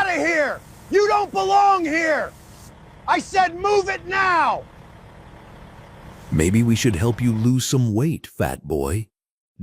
out of here! You don't belong here! I said move it now! Maybe we should help you lose some weight, fat boy.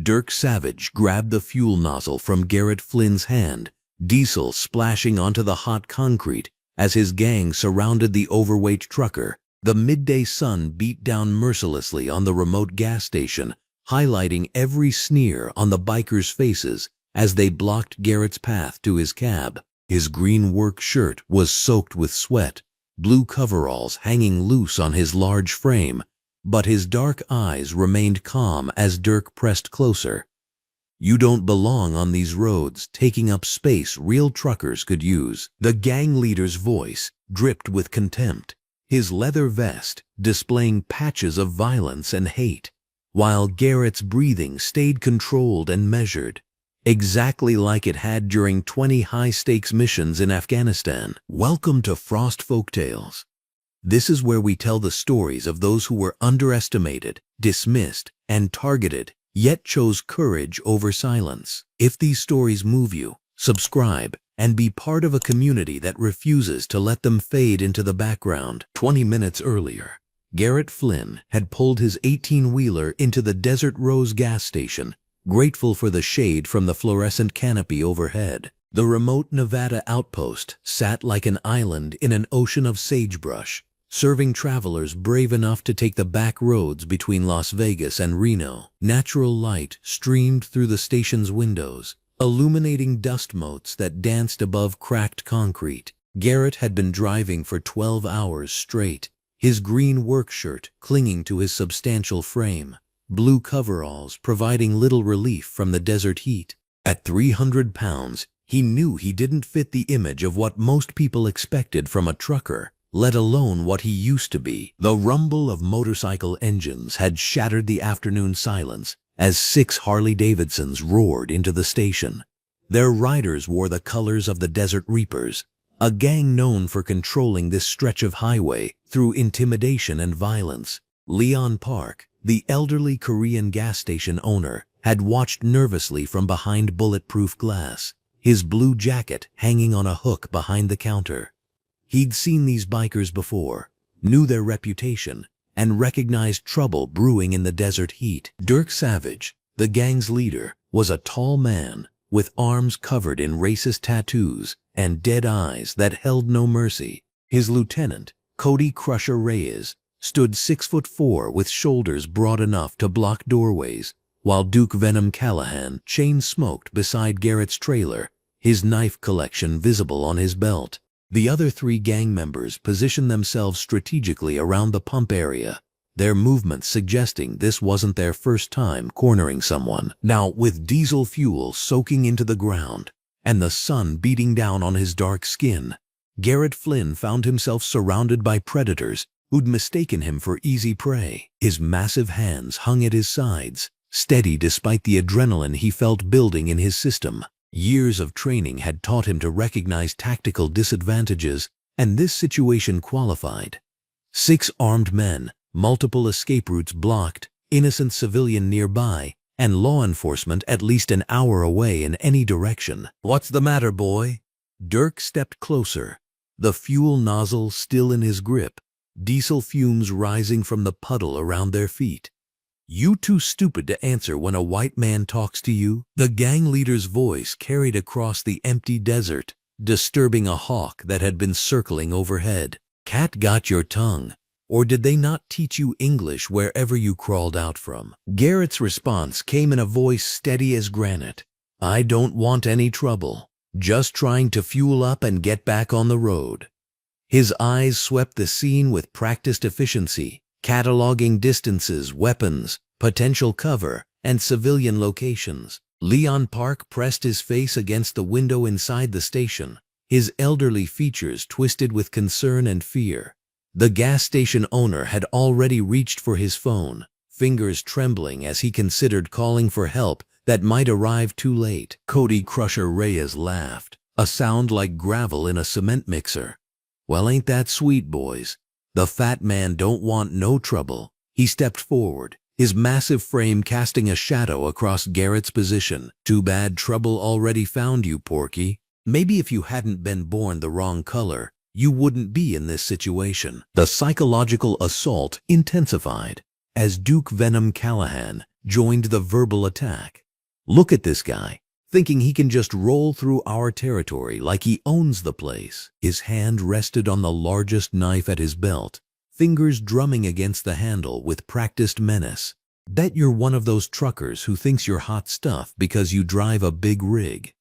Dirk Savage grabbed the fuel nozzle from Garrett Flynn's hand, diesel splashing onto the hot concrete as his gang surrounded the overweight trucker. The midday sun beat down mercilessly on the remote gas station, highlighting every sneer on the bikers' faces as they blocked Garrett's path to his cab. His green work shirt was soaked with sweat, blue coveralls hanging loose on his large frame, but his dark eyes remained calm as Dirk pressed closer. You don't belong on these roads, taking up space real truckers could use. The gang leader's voice dripped with contempt, his leather vest displaying patches of violence and hate, while Garrett's breathing stayed controlled and measured, exactly like it had during 20 high-stakes missions in Afghanistan. Welcome to Frost Folktales. This is where we tell the stories of those who were underestimated, dismissed, and targeted, yet chose courage over silence. If these stories move you, subscribe and be part of a community that refuses to let them fade into the background. 20 minutes earlier, Garrett Flynn had pulled his 18-wheeler into the Desert Rose gas station, grateful for the shade from the fluorescent canopy overhead. The remote Nevada outpost sat like an island in an ocean of sagebrush, serving travelers brave enough to take the back roads between Las Vegas and Reno. Natural light streamed through the station's windows, illuminating dust motes that danced above cracked concrete. Garrett had been driving for 12 hours straight, his green work shirt clinging to his substantial frame, blue coveralls providing little relief from the desert heat. At 300 pounds, he knew he didn't fit the image of what most people expected from a trucker, let alone what he used to be. The rumble of motorcycle engines had shattered the afternoon silence as 6 Harley-Davidsons roared into the station. Their riders wore the colors of the Desert Reapers, a gang known for controlling this stretch of highway through intimidation and violence. Leon Park, the elderly Korean gas station owner, had watched nervously from behind bulletproof glass, his blue jacket hanging on a hook behind the counter. He'd seen these bikers before, knew their reputation, and recognized trouble brewing in the desert heat. Dirk Savage, the gang's leader, was a tall man with arms covered in racist tattoos and dead eyes that held no mercy. His lieutenant, Cody Crusher Reyes, stood 6'4" with shoulders broad enough to block doorways, while Duke Venom Callahan chain-smoked beside Garrett's trailer, his knife collection visible on his belt. The other 3 gang members positioned themselves strategically around the pump area, their movements suggesting this wasn't their first time cornering someone. Now, with diesel fuel soaking into the ground and the sun beating down on his dark skin, Garrett Flynn found himself surrounded by predators who'd mistaken him for easy prey. His massive hands hung at his sides, steady despite the adrenaline he felt building in his system. Years of training had taught him to recognize tactical disadvantages, and this situation qualified. 6 armed men, multiple escape routes blocked, innocent civilian nearby, and law enforcement at least an hour away in any direction. "What's the matter, boy?" Dirk stepped closer, the fuel nozzle still in his grip, diesel fumes rising from the puddle around their feet. "You too stupid to answer when a white man talks to you?" The gang leader's voice carried across the empty desert, disturbing a hawk that had been circling overhead. "Cat got your tongue, or did they not teach you English wherever you crawled out from?" Garrett's response came in a voice steady as granite. "I don't want any trouble, just trying to fuel up and get back on the road." His eyes swept the scene with practiced efficiency, cataloging distances, weapons, potential cover, and civilian locations. Leon Park pressed his face against the window inside the station, his elderly features twisted with concern and fear. The gas station owner had already reached for his phone, fingers trembling as he considered calling for help that might arrive too late. Cody Crusher Reyes laughed, a sound like gravel in a cement mixer. "Well, ain't that sweet, boys? The fat man don't want no trouble." He stepped forward, his massive frame casting a shadow across Garrett's position. "Too bad trouble already found you, Porky." Maybe if you hadn't been born the wrong color, you wouldn't be in this situation. The psychological assault intensified as Duke Venom Callahan joined the verbal attack. Look at this guy, thinking he can just roll through our territory like he owns the place. His hand rested on the largest knife at his belt, fingers drumming against the handle with practiced menace. Bet you're one of those truckers who thinks you're hot stuff because you drive a big rig.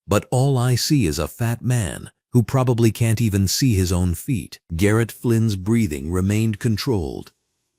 But all I see is a fat man who probably can't even see his own feet. Garrett Flynn's breathing remained controlled.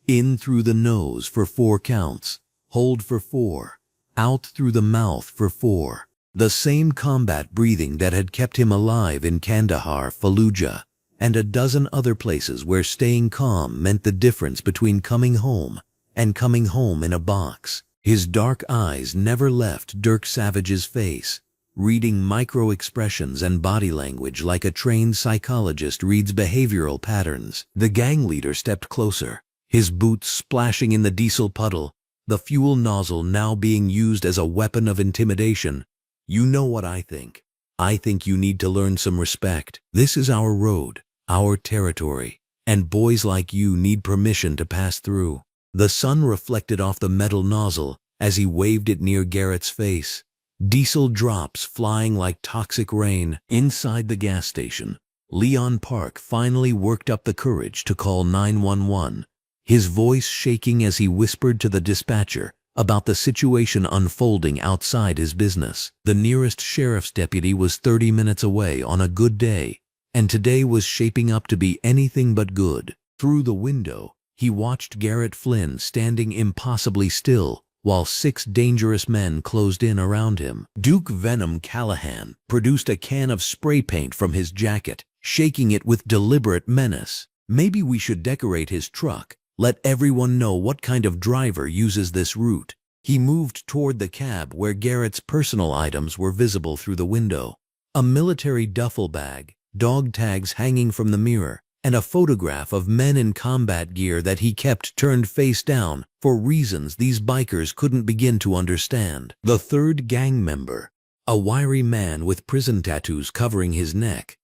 In through the nose for 4 counts, hold for 4, out through the mouth for 4. The same combat breathing that had kept him alive in Kandahar, Fallujah, and a dozen other places where staying calm meant the difference between coming home and coming home in a box. His dark eyes never left Dirk Savage's face, reading micro-expressions and body language like a trained psychologist reads behavioral patterns. The gang leader stepped closer, his boots splashing in the diesel puddle, the fuel nozzle now being used as a weapon of intimidation. You know what I think. I think you need to learn some respect. This is our road, our territory, and boys like you need permission to pass through. The sun reflected off the metal nozzle as he waved it near Garrett's face. Diesel drops flying like toxic rain. Inside the gas station, Leon Park finally worked up the courage to call 911, his voice shaking as he whispered to the dispatcher about the situation unfolding outside his business. The nearest sheriff's deputy was 30 minutes away on a good day, and today was shaping up to be anything but good. Through the window, he watched Garrett Flynn standing impossibly still, while 6 dangerous men closed in around him. Duke Venom Callahan produced a can of spray paint from his jacket, shaking it with deliberate menace. Maybe we should decorate his truck, let everyone know what kind of driver uses this route. He moved toward the cab where Garrett's personal items were visible through the window. A military duffel bag, dog tags hanging from the mirror, and a photograph of men in combat gear that he kept turned face down for reasons these bikers couldn't begin to understand. The third gang member, a wiry man with prison tattoos covering his neck,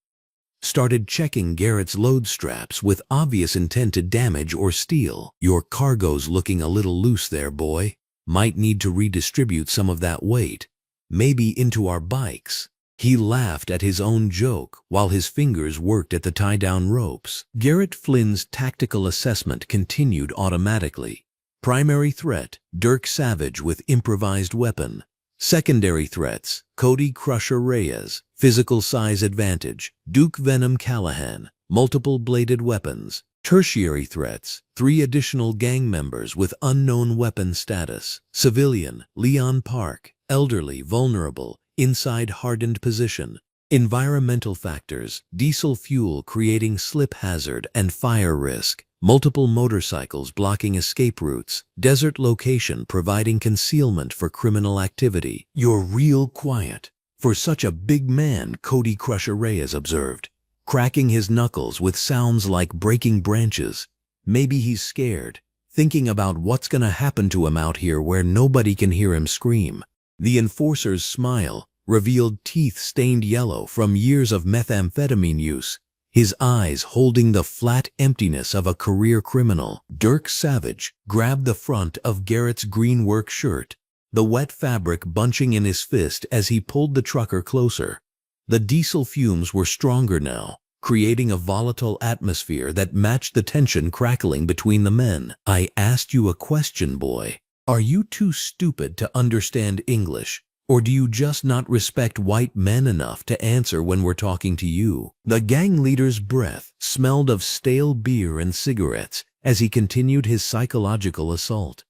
started checking Garrett's load straps with obvious intent to damage or steal. Your cargo's looking a little loose there, boy. Might need to redistribute some of that weight, maybe into our bikes. He laughed at his own joke while his fingers worked at the tie-down ropes. Garrett Flynn's tactical assessment continued automatically. Primary threat, Dirk Savage with improvised weapon. Secondary threats, Cody Crusher Reyes, physical size advantage, Duke Venom Callahan, multiple bladed weapons. Tertiary threats, 3 additional gang members with unknown weapon status. Civilian, Leon Park, elderly, vulnerable, inside hardened position. Environmental factors, diesel fuel creating slip hazard and fire risk. Multiple motorcycles blocking escape routes. Desert location providing concealment for criminal activity. You're real quiet for such a big man, Cody Crusher Reyes observed, cracking his knuckles with sounds like breaking branches. Maybe he's scared, thinking about what's gonna happen to him out here where nobody can hear him scream. The enforcer's smile revealed teeth stained yellow from years of methamphetamine use, his eyes holding the flat emptiness of a career criminal. Dirk Savage grabbed the front of Garrett's green work shirt, the wet fabric bunching in his fist as he pulled the trucker closer. The diesel fumes were stronger now, creating a volatile atmosphere that matched the tension crackling between the men. I asked you a question, boy. Are you too stupid to understand English, or do you just not respect white men enough to answer when we're talking to you? The gang leader's breath smelled of stale beer and cigarettes as he continued his psychological assault.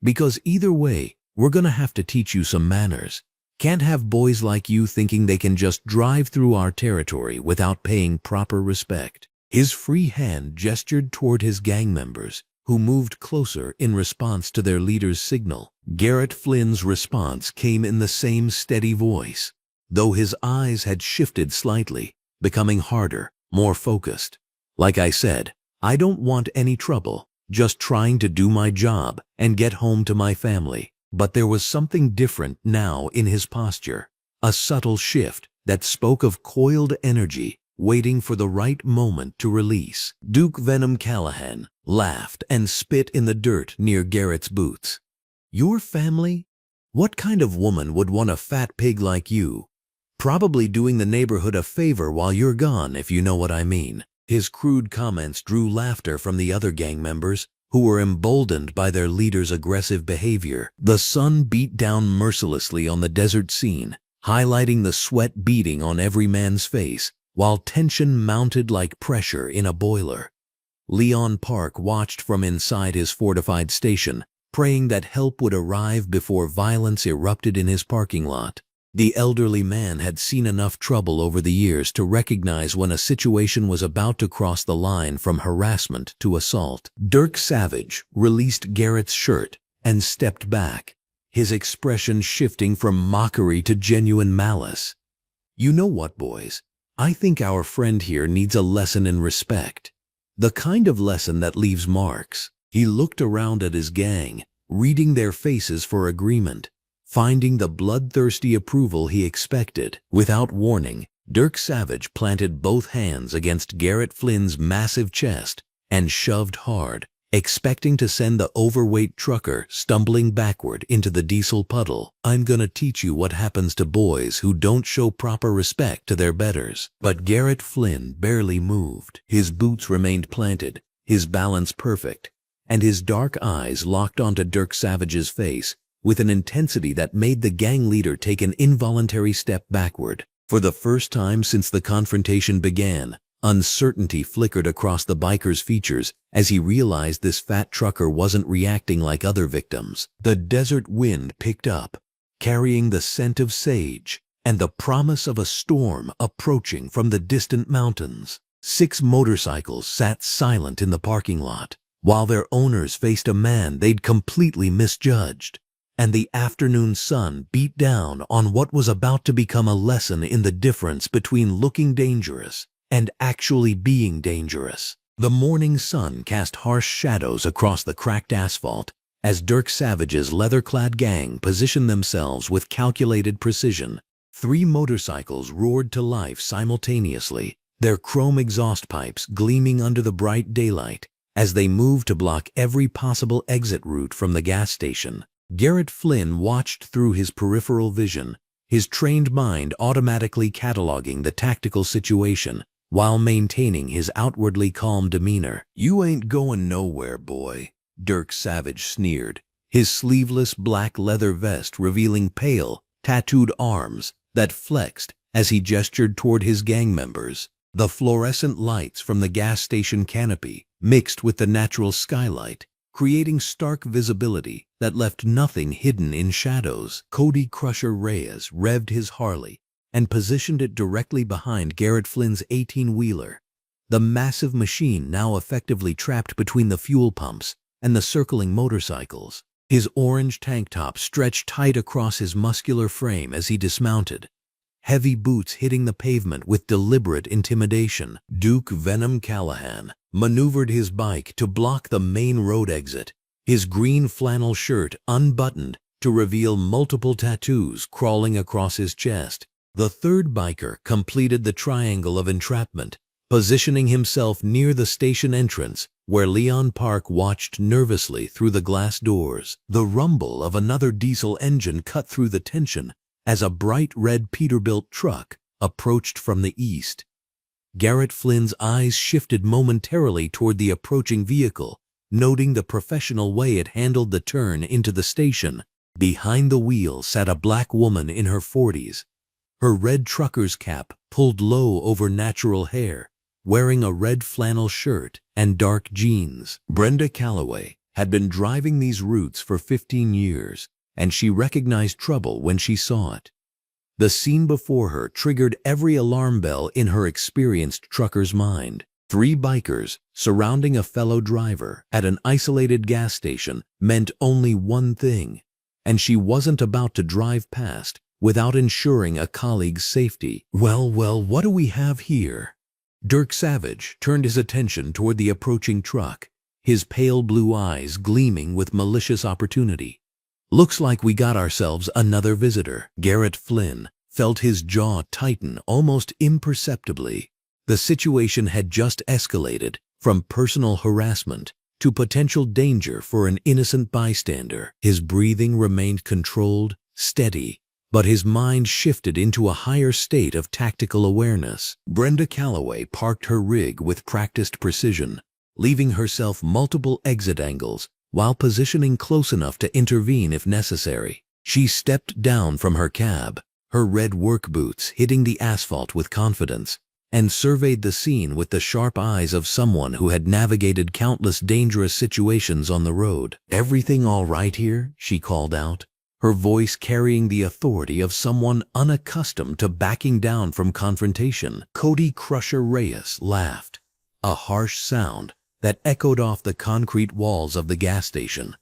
Because either way, we're gonna have to teach you some manners. Can't have boys like you thinking they can just drive through our territory without paying proper respect. His free hand gestured toward his gang members, who moved closer in response to their leader's signal. Garrett Flynn's response came in the same steady voice, though his eyes had shifted slightly, becoming harder, more focused. Like I said, I don't want any trouble, just trying to do my job and get home to my family. But there was something different now in his posture, a subtle shift, that spoke of coiled energy waiting for the right moment to release. Duke Venom Callahan laughed and spit in the dirt near Garrett's boots. "Your family? What kind of woman would want a fat pig like you? Probably doing the neighborhood a favor while you're gone, if you know what I mean." His crude comments drew laughter from the other gang members, who were emboldened by their leader's aggressive behavior. The sun beat down mercilessly on the desert scene, highlighting the sweat beading on every man's face, while tension mounted like pressure in a boiler. Leon Park watched from inside his fortified station, praying that help would arrive before violence erupted in his parking lot. The elderly man had seen enough trouble over the years to recognize when a situation was about to cross the line from harassment to assault. Dirk Savage released Garrett's shirt and stepped back, his expression shifting from mockery to genuine malice. "You know what, boys? I think our friend here needs a lesson in respect. The kind of lesson that leaves marks." He looked around at his gang, reading their faces for agreement, finding the bloodthirsty approval he expected. Without warning, Dirk Savage planted both hands against Garrett Flynn's massive chest and shoved hard, expecting to send the overweight trucker stumbling backward into the diesel puddle. "I'm gonna teach you what happens to boys who don't show proper respect to their betters." But Garrett Flynn barely moved. His boots remained planted, his balance perfect, and his dark eyes locked onto Dirk Savage's face with an intensity that made the gang leader take an involuntary step backward. For the first time since the confrontation began, uncertainty flickered across the biker's features as he realized this fat trucker wasn't reacting like other victims. The desert wind picked up, carrying the scent of sage and the promise of a storm approaching from the distant mountains. 6 motorcycles sat silent in the parking lot, while their owners faced a man they'd completely misjudged. And the afternoon sun beat down on what was about to become a lesson in the difference between looking dangerous and actually being dangerous. The morning sun cast harsh shadows across the cracked asphalt as Dirk Savage's leather-clad gang positioned themselves with calculated precision. 3 motorcycles roared to life simultaneously, their chrome exhaust pipes gleaming under the bright daylight as they moved to block every possible exit route from the gas station. Garrett Flynn watched through his peripheral vision, his trained mind automatically cataloging the tactical situation while maintaining his outwardly calm demeanor. "You ain't going nowhere, boy," Dirk Savage sneered, his sleeveless black leather vest revealing pale, tattooed arms that flexed as he gestured toward his gang members. The fluorescent lights from the gas station canopy mixed with the natural skylight, creating stark visibility that left nothing hidden in shadows. Cody Crusher Reyes revved his Harley and positioned it directly behind Garrett Flynn's 18-wheeler, the massive machine now effectively trapped between the fuel pumps and the circling motorcycles. His orange tank top stretched tight across his muscular frame as he dismounted, heavy boots hitting the pavement with deliberate intimidation. Duke Venom Callahan maneuvered his bike to block the main road exit, his green flannel shirt unbuttoned to reveal multiple tattoos crawling across his chest. The third biker completed the triangle of entrapment, positioning himself near the station entrance where Leon Park watched nervously through the glass doors. The rumble of another diesel engine cut through the tension as a bright red Peterbilt truck approached from the east. Garrett Flynn's eyes shifted momentarily toward the approaching vehicle, noting the professional way it handled the turn into the station. Behind the wheel sat a black woman in her 40s, her red trucker's cap pulled low over natural hair, wearing a red flannel shirt and dark jeans. Brenda Calloway had been driving these routes for 15 years, and she recognized trouble when she saw it. The scene before her triggered every alarm bell in her experienced trucker's mind. 3 bikers surrounding a fellow driver at an isolated gas station meant only one thing, and she wasn't about to drive past without ensuring a colleague's safety. Well, what do we have here?" Dirk Savage turned his attention toward the approaching truck, his pale blue eyes gleaming with malicious opportunity. "Looks like we got ourselves another visitor." Garrett Flynn felt his jaw tighten almost imperceptibly. The situation had just escalated from personal harassment to potential danger for an innocent bystander. His breathing remained controlled, steady, but his mind shifted into a higher state of tactical awareness. Brenda Calloway parked her rig with practiced precision, leaving herself multiple exit angles while positioning close enough to intervene if necessary. She stepped down from her cab, her red work boots hitting the asphalt with confidence, and surveyed the scene with the sharp eyes of someone who had navigated countless dangerous situations on the road. "Everything all right here?" she called out, her voice carrying the authority of someone unaccustomed to backing down from confrontation. Cody Crusher Reyes laughed, a harsh sound that echoed off the concrete walls of the gas station.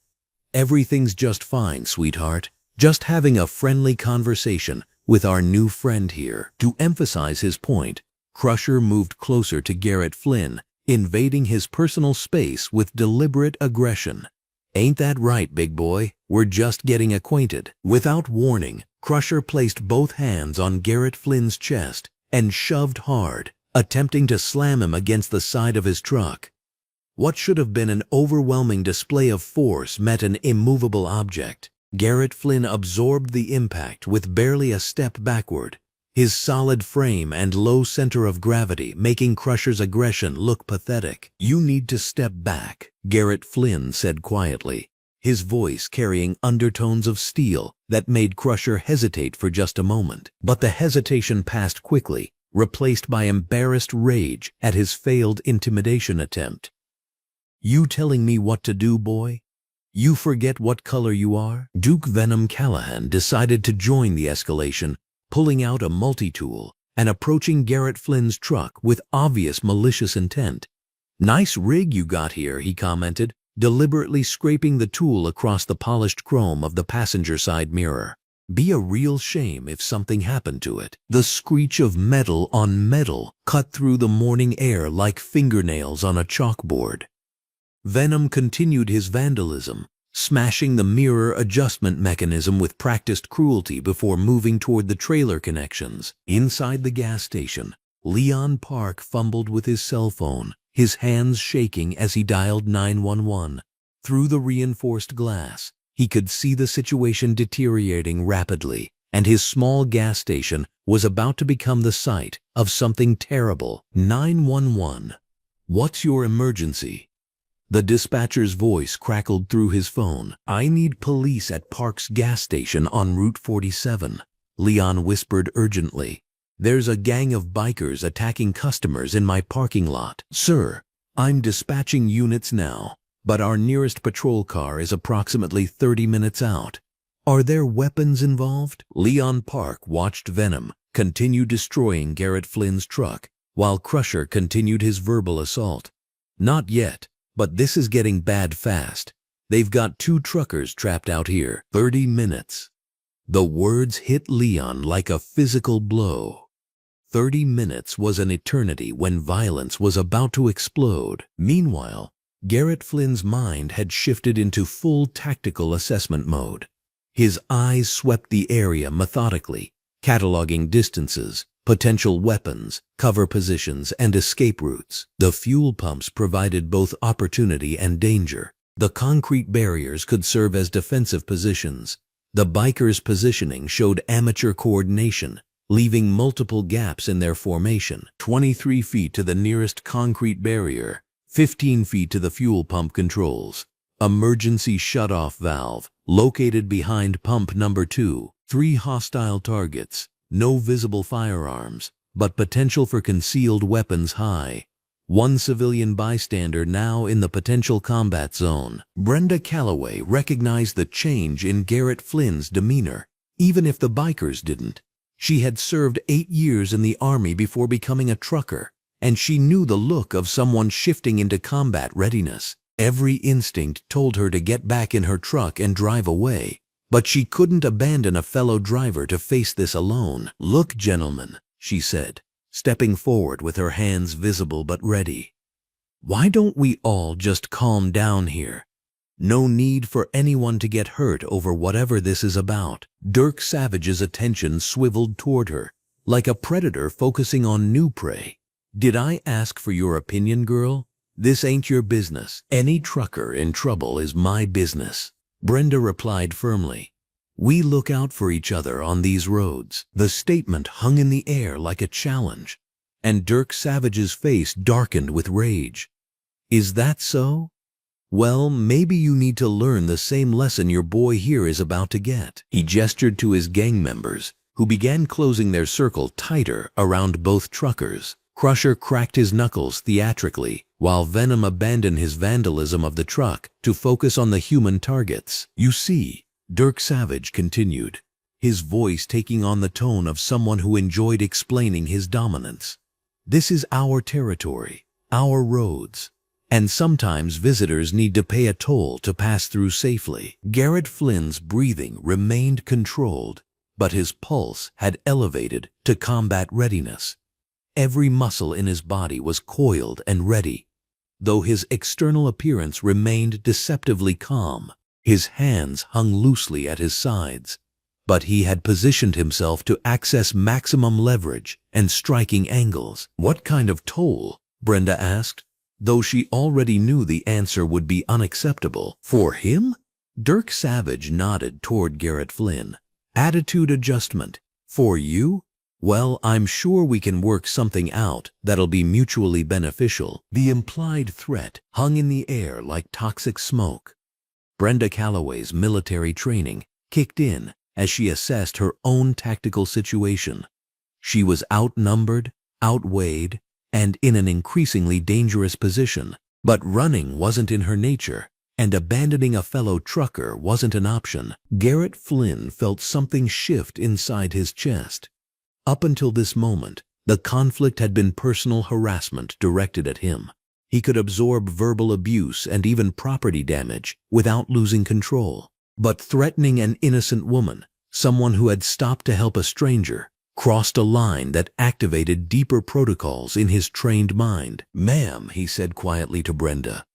"Everything's just fine, sweetheart. Just having a friendly conversation with our new friend here." To emphasize his point, Crusher moved closer to Garrett Flynn, invading his personal space with deliberate aggression. "Ain't that right, big boy? We're just getting acquainted." Without warning, Crusher placed both hands on Garrett Flynn's chest and shoved hard, attempting to slam him against the side of his truck. What should have been an overwhelming display of force met an immovable object. Garrett Flynn absorbed the impact with barely a step backward, his solid frame and low center of gravity making Crusher's aggression look pathetic. "You need to step back," Garrett Flynn said quietly, his voice carrying undertones of steel that made Crusher hesitate for just a moment. But the hesitation passed quickly, replaced by embarrassed rage at his failed intimidation attempt. "You telling me what to do, boy? You forget what color you are?" Duke Venom Callahan decided to join the escalation, pulling out a multi-tool and approaching Garrett Flynn's truck with obvious malicious intent. "Nice rig you got here," he commented, deliberately scraping the tool across the polished chrome of the passenger side mirror. "Be a real shame if something happened to it." The screech of metal on metal cut through the morning air like fingernails on a chalkboard. Venom continued his vandalism, smashing the mirror adjustment mechanism with practiced cruelty before moving toward the trailer connections. Inside the gas station, Leon Park fumbled with his cell phone, his hands shaking as he dialed 911. Through the reinforced glass, he could see the situation deteriorating rapidly, and his small gas station was about to become the site of something terrible. 911. "What's your emergency?" The dispatcher's voice crackled through his phone. "I need police at Park's gas station on Route 47, Leon whispered urgently. "There's a gang of bikers attacking customers in my parking lot." "Sir, I'm dispatching units now, but our nearest patrol car is approximately 30 minutes out. Are there weapons involved?" Leon Park watched Venom continue destroying Garrett Flynn's truck, while Crusher continued his verbal assault. "Not yet. But this is getting bad fast. They've got 2 truckers trapped out here. 30 minutes. The words hit Leon like a physical blow. 30 minutes was an eternity when violence was about to explode. Meanwhile, Garrett Flynn's mind had shifted into full tactical assessment mode. His eyes swept the area methodically, cataloging distances, potential weapons, cover positions, and escape routes. The fuel pumps provided both opportunity and danger. The concrete barriers could serve as defensive positions. The bikers' positioning showed amateur coordination, leaving multiple gaps in their formation. 23 feet to the nearest concrete barrier, 15 feet to the fuel pump controls. Emergency shutoff valve, located behind pump number 2. 3 hostile targets. No visible firearms, but potential for concealed weapons high. 1 civilian bystander now in the potential combat zone. Brenda Calloway recognized the change in Garrett Flynn's demeanor, even if the bikers didn't. She had served 8 years in the Army before becoming a trucker, and she knew the look of someone shifting into combat readiness. Every instinct told her to get back in her truck and drive away. But she couldn't abandon a fellow driver to face this alone. "Look, gentlemen," she said, stepping forward with her hands visible but ready. "Why don't we all just calm down here? No need for anyone to get hurt over whatever this is about. Dirk Savage's attention swiveled toward her, like a predator focusing on new prey. Did I ask for your opinion, girl? This ain't your business. Any trucker in trouble is my business. Brenda replied firmly. We look out for each other on these roads. The statement hung in the air like a challenge, and Dirk Savage's face darkened with rage. Is that so? Well, maybe you need to learn the same lesson your boy here is about to get. He gestured to his gang members, who began closing their circle tighter around both truckers. Crusher cracked his knuckles theatrically, while Venom abandoned his vandalism of the truck to focus on the human targets. You see, Dirk Savage continued, his voice taking on the tone of someone who enjoyed explaining his dominance. This is our territory, our roads. And sometimes visitors need to pay a toll to pass through safely. Garrett Flynn's breathing remained controlled, but his pulse had elevated to combat readiness. Every muscle in his body was coiled and ready, though his external appearance remained deceptively calm. His hands hung loosely at his sides, but he had positioned himself to access maximum leverage and striking angles. What kind of toll? Brenda asked, though she already knew the answer would be unacceptable. For him? Dirk Savage nodded toward Garrett Flynn. Attitude adjustment. For you? Well, I'm sure we can work something out that'll be mutually beneficial. The implied threat hung in the air like toxic smoke. Brenda Calloway's military training kicked in as she assessed her own tactical situation. She was outnumbered, outweighed, and in an increasingly dangerous position. But running wasn't in her nature, and abandoning a fellow trucker wasn't an option. Garrett Flynn felt something shift inside his chest. Up until this moment, the conflict had been personal harassment directed at him. He could absorb verbal abuse and even property damage without losing control. But threatening an innocent woman, someone who had stopped to help a stranger, crossed a line that activated deeper protocols in his trained mind. Ma'am, he said quietly to Brenda,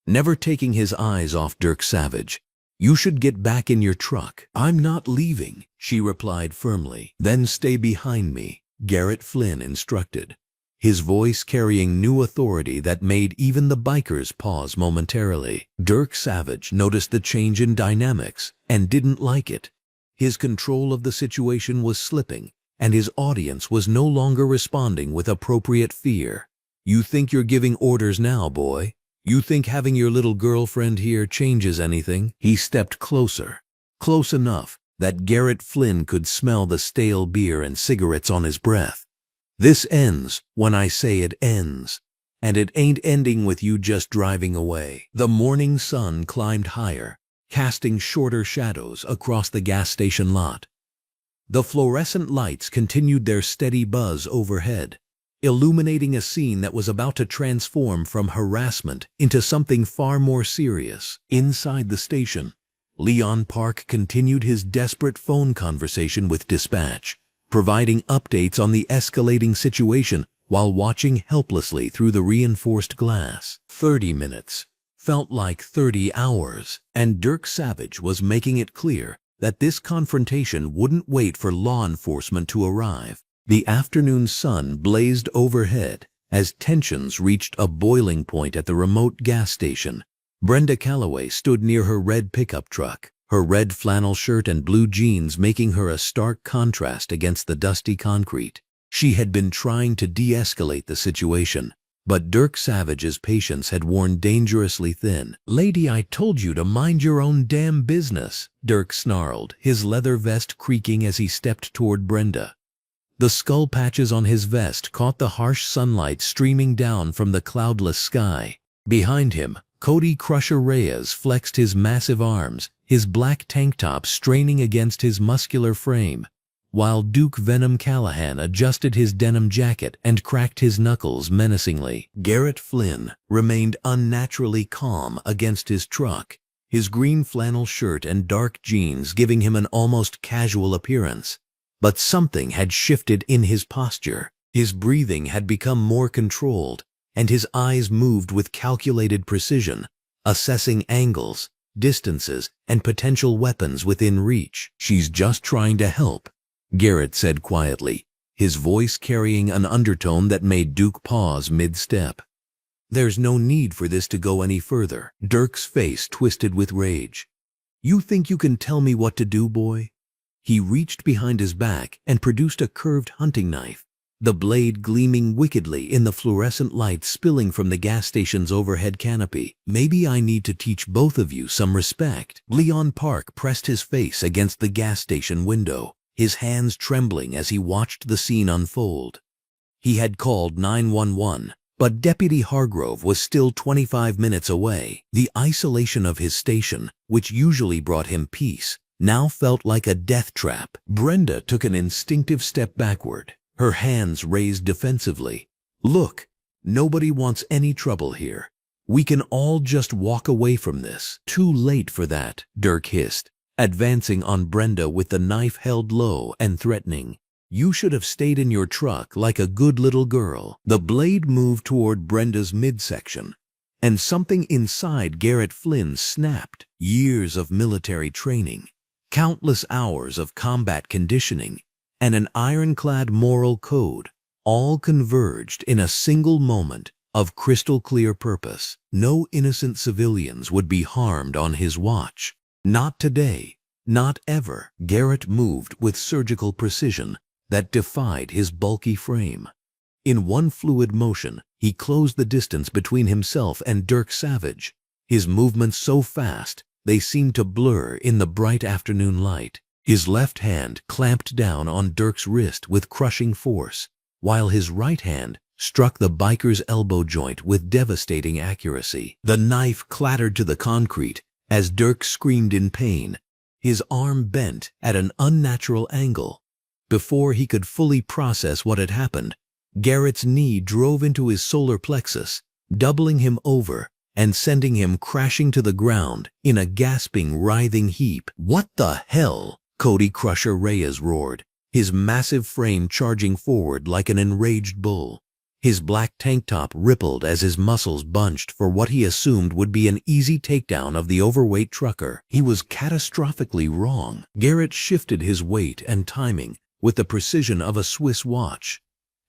never taking his eyes off Dirk Savage, you should get back in your truck. I'm not leaving, she replied firmly. Then stay behind me, Garrett Flynn instructed, his voice carrying new authority that made even the bikers pause momentarily. Dirk Savage noticed the change in dynamics and didn't like it. His control of the situation was slipping, and his audience was no longer responding with appropriate fear. You think you're giving orders now, boy? You think having your little girlfriend here changes anything? He stepped closer, close enough that Garrett Flynn could smell the stale beer and cigarettes on his breath. This ends when I say it ends, and it ain't ending with you just driving away. The morning sun climbed higher, casting shorter shadows across the gas station lot. The fluorescent lights continued their steady buzz overhead, illuminating a scene that was about to transform from harassment into something far more serious. Inside the station, Leon Park continued his desperate phone conversation with dispatch, providing updates on the escalating situation while watching helplessly through the reinforced glass. 30 minutes felt like 30 hours, and Dirk Savage was making it clear that this confrontation wouldn't wait for law enforcement to arrive. The afternoon sun blazed overhead as tensions reached a boiling point at the remote gas station. Brenda Calloway stood near her red pickup truck, her red flannel shirt and blue jeans making her a stark contrast against the dusty concrete. She had been trying to de-escalate the situation, but Dirk Savage's patience had worn dangerously thin. Lady, I told you to mind your own damn business, Dirk snarled, his leather vest creaking as he stepped toward Brenda. The skull patches on his vest caught the harsh sunlight streaming down from the cloudless sky. Behind him, Cody Crusher Reyes flexed his massive arms, his black tank top straining against his muscular frame, while Duke Venom Callahan adjusted his denim jacket and cracked his knuckles menacingly. Garrett Flynn remained unnaturally calm against his truck, his green flannel shirt and dark jeans giving him an almost casual appearance. But something had shifted in his posture. His breathing had become more controlled, and his eyes moved with calculated precision, assessing angles, distances, and potential weapons within reach. "She's just trying to help," Garrett said quietly, his voice carrying an undertone that made Duke pause mid-step. "There's no need for this to go any further." Dirk's face twisted with rage. "You think you can tell me what to do, boy?" He reached behind his back and produced a curved hunting knife, the blade gleaming wickedly in the fluorescent light spilling from the gas station's overhead canopy. "Maybe I need to teach both of you some respect." Leon Park pressed his face against the gas station window, his hands trembling as he watched the scene unfold. He had called 911, but Deputy Hargrove was still 25 minutes away. The isolation of his station, which usually brought him peace, now felt like a death trap. Brenda took an instinctive step backward, her hands raised defensively. "Look, nobody wants any trouble here. We can all just walk away from this." "Too late for that," Dirk hissed, advancing on Brenda with the knife held low and threatening. "You should have stayed in your truck like a good little girl." The blade moved toward Brenda's midsection, and something inside Garrett Flynn snapped. Years of military training, countless hours of combat conditioning, and an ironclad moral code all converged in a single moment of crystal-clear purpose. No innocent civilians would be harmed on his watch. Not today, not ever. Garrett moved with surgical precision that defied his bulky frame. In one fluid motion, he closed the distance between himself and Dirk Savage, his movements so fast they seemed to blur in the bright afternoon light. His left hand clamped down on Dirk's wrist with crushing force, while his right hand struck the biker's elbow joint with devastating accuracy. The knife clattered to the concrete as Dirk screamed in pain, his arm bent at an unnatural angle. Before he could fully process what had happened, Garrett's knee drove into his solar plexus, doubling him over and sending him crashing to the ground in a gasping, writhing heap. "What the hell?" Cody Crusher Reyes roared, his massive frame charging forward like an enraged bull. His black tank top rippled as his muscles bunched for what he assumed would be an easy takedown of the overweight trucker. He was catastrophically wrong. Garrett shifted his weight and timing with the precision of a Swiss watch.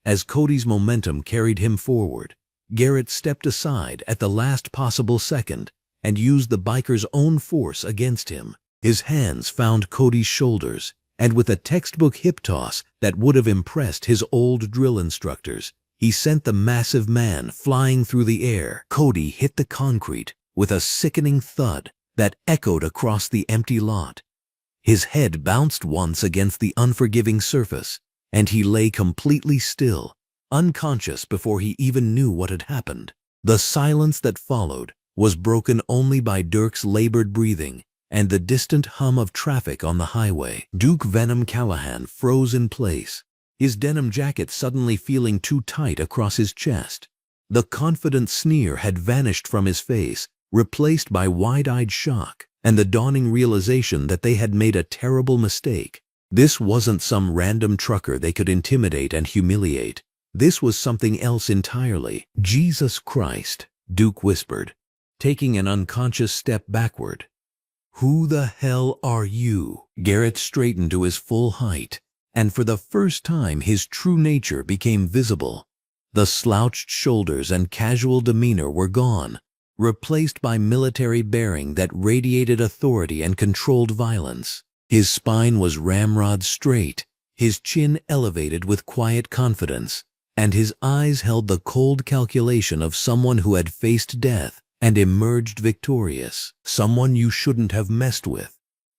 As Cody's momentum carried him forward, Garrett stepped aside at the last possible second and used the biker's own force against him. His hands found Cody's shoulders, and with a textbook hip toss that would have impressed his old drill instructors, he sent the massive man flying through the air. Cody hit the concrete with a sickening thud that echoed across the empty lot. His head bounced once against the unforgiving surface, and he lay completely still, unconscious before he even knew what had happened. The silence that followed was broken only by Dirk's labored breathing and the distant hum of traffic on the highway. Duke Venom Callahan froze in place, his denim jacket suddenly feeling too tight across his chest. The confident sneer had vanished from his face, replaced by wide-eyed shock and the dawning realization that they had made a terrible mistake. This wasn't some random trucker they could intimidate and humiliate. This was something else entirely. "Jesus Christ," Duke whispered, taking an unconscious step backward. "Who the hell are you?" Garrett straightened to his full height, and for the first time his true nature became visible. The slouched shoulders and casual demeanor were gone, replaced by military bearing that radiated authority and controlled violence. His spine was ramrod straight, his chin elevated with quiet confidence, and his eyes held the cold calculation of someone who had faced death and emerged victorious. "Someone you shouldn't have messed with,"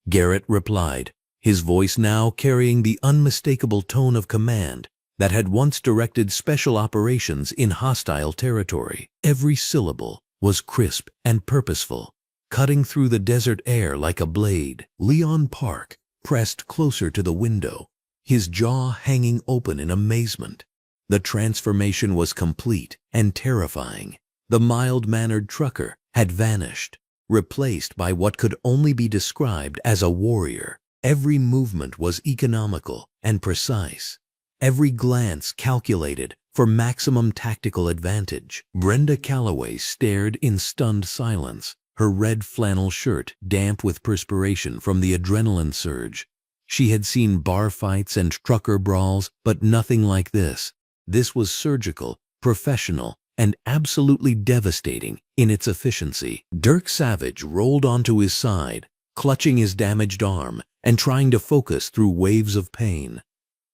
Garrett replied, his voice now carrying the unmistakable tone of command that had once directed special operations in hostile territory. Every syllable was crisp and purposeful, cutting through the desert air like a blade. Leon Park pressed closer to the window, his jaw hanging open in amazement. The transformation was complete and terrifying. The mild-mannered trucker had vanished, replaced by what could only be described as a warrior. Every movement was economical and precise, every glance calculated for maximum tactical advantage. Brenda Calloway stared in stunned silence, her red flannel shirt damp with perspiration from the adrenaline surge. She had seen bar fights and trucker brawls, but nothing like this. This was surgical, professional, and absolutely devastating in its efficiency. Dirk Savage rolled onto his side, clutching his damaged arm and trying to focus through waves of pain.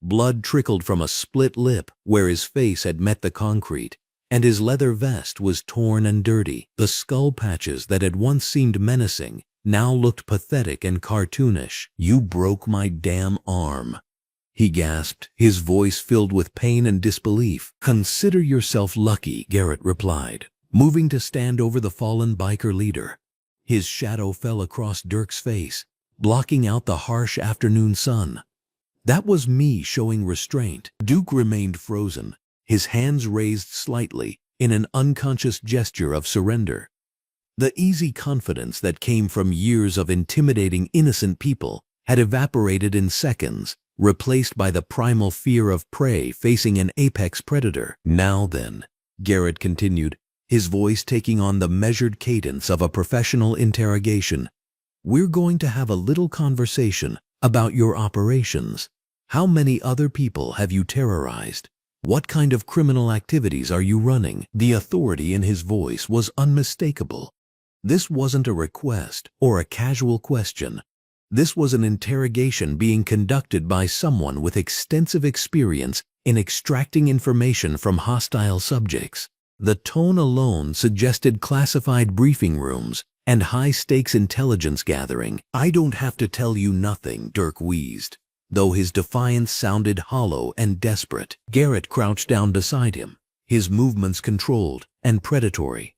Blood trickled from a split lip where his face had met the concrete, and his leather vest was torn and dirty. The skull patches that had once seemed menacing now looked pathetic and cartoonish. "You broke my damn arm," he gasped, his voice filled with pain and disbelief. "Consider yourself lucky," Garrett replied, moving to stand over the fallen biker leader. His shadow fell across Dirk's face, blocking out the harsh afternoon sun. "That was me showing restraint." Duke remained frozen, his hands raised slightly in an unconscious gesture of surrender. The easy confidence that came from years of intimidating innocent people had evaporated in seconds, replaced by the primal fear of prey facing an apex predator. "Now then," Garrett continued, his voice taking on the measured cadence of a professional interrogation, "we're going to have a little conversation about your operations. How many other people have you terrorized? What kind of criminal activities are you running?" The authority in his voice was unmistakable. This wasn't a request or a casual question. This was an interrogation being conducted by someone with extensive experience in extracting information from hostile subjects. The tone alone suggested classified briefing rooms and high-stakes intelligence gathering. "I don't have to tell you nothing," Dirk wheezed, though his defiance sounded hollow and desperate. Garrett crouched down beside him, his movements controlled and predatory.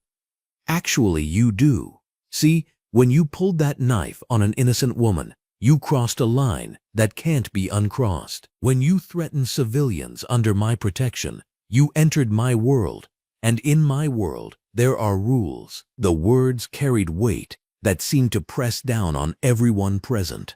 "Actually, you do. See, when you pulled that knife on an innocent woman, you crossed a line that can't be uncrossed. When you threatened civilians under my protection, you entered my world, and in my world, there are rules." The words carried weight that seemed to press down on everyone present.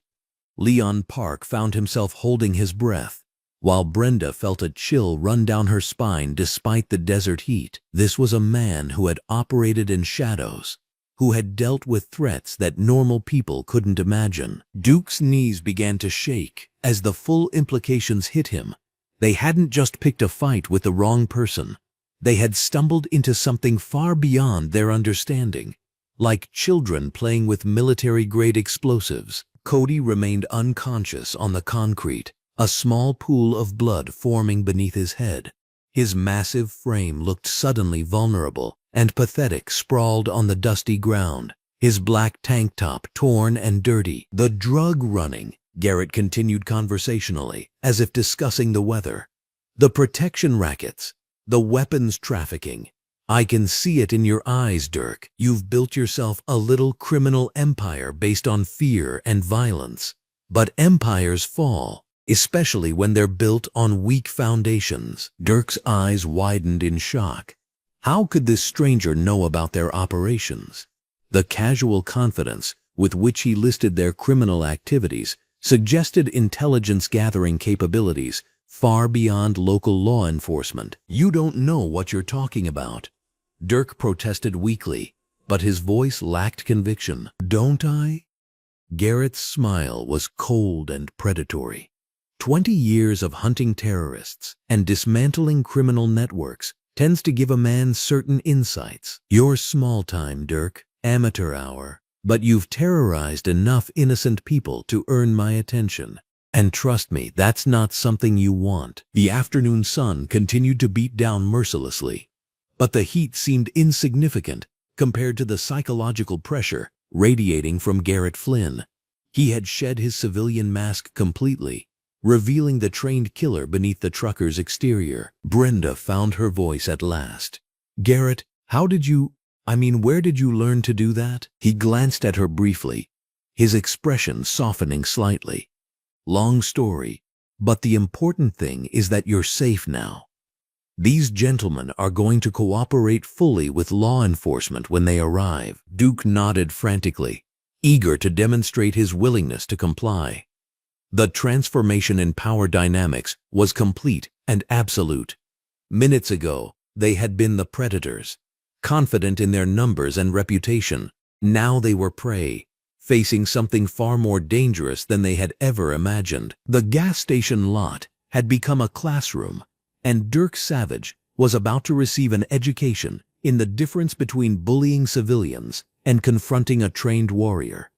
Leon Park found himself holding his breath, while Brenda felt a chill run down her spine despite the desert heat. This was a man who had operated in shadows, who had dealt with threats that normal people couldn't imagine. Duke's knees began to shake as the full implications hit him. They hadn't just picked a fight with the wrong person. They had stumbled into something far beyond their understanding, like children playing with military-grade explosives. Cody remained unconscious on the concrete, a small pool of blood forming beneath his head. His massive frame looked suddenly vulnerable and pathetic, sprawled on the dusty ground, his black tank top torn and dirty. "The drug running," Garrett continued conversationally, as if discussing the weather. "The protection rackets, the weapons trafficking. I can see it in your eyes, Dirk. You've built yourself a little criminal empire based on fear and violence. But empires fall, especially when they're built on weak foundations." Dirk's eyes widened in shock. How could this stranger know about their operations? The casual confidence with which he listed their criminal activities suggested intelligence-gathering capabilities far beyond local law enforcement. "You don't know what you're talking about," Dirk protested weakly, but his voice lacked conviction. "Don't I?" Garrett's smile was cold and predatory. 20 years of hunting terrorists and dismantling criminal networks tends to give a man certain insights. "You're small time, Dirk, amateur hour, but you've terrorized enough innocent people to earn my attention. And trust me, that's not something you want." The afternoon sun continued to beat down mercilessly, but the heat seemed insignificant compared to the psychological pressure radiating from Garrett Flynn. He had shed his civilian mask completely, revealing the trained killer beneath the trucker's exterior. Brenda found her voice at last. "Garrett, where did you learn to do that?" He glanced at her briefly, his expression softening slightly. "Long story, but the important thing is that you're safe now. These gentlemen are going to cooperate fully with law enforcement when they arrive." Duke nodded frantically, eager to demonstrate his willingness to comply. The transformation in power dynamics was complete and absolute. Minutes ago, they had been the predators, confident in their numbers and reputation, Now they were prey, facing something far more dangerous than they had ever imagined. The gas station lot had become a classroom, and Dirk Savage was about to receive an education in the difference between bullying civilians and confronting a trained warrior.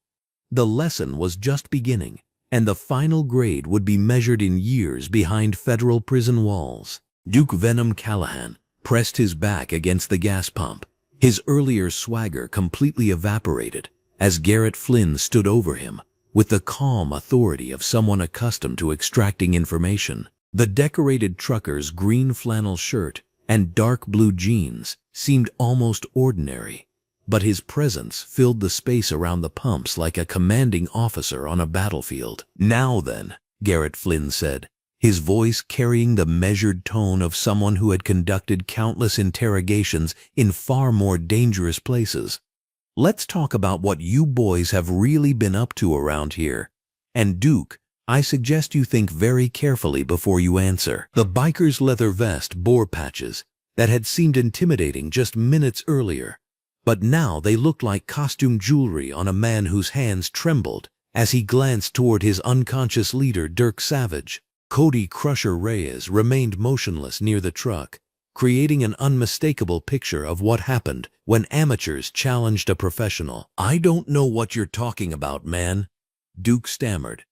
The lesson was just beginning, and the final grade would be measured in years behind federal prison walls. Duke Venom Callahan pressed his back against the gas pump, his earlier swagger completely evaporated as Garrett Flynn stood over him with the calm authority of someone accustomed to extracting information. The decorated trucker's green flannel shirt and dark blue jeans seemed almost ordinary, but his presence filled the space around the pumps like a commanding officer on a battlefield. "Now then," Garrett Flynn said, his voice carrying the measured tone of someone who had conducted countless interrogations in far more dangerous places. "Let's talk about what you boys have really been up to around here. And Duke, I suggest you think very carefully before you answer." The biker's leather vest bore patches that had seemed intimidating just minutes earlier, but now they looked like costume jewelry on a man whose hands trembled as he glanced toward his unconscious leader, Dirk Savage. Cody Crusher Reyes remained motionless near the truck, creating an unmistakable picture of what happened when amateurs challenged a professional. "I don't know what you're talking about, man," Duke stammered,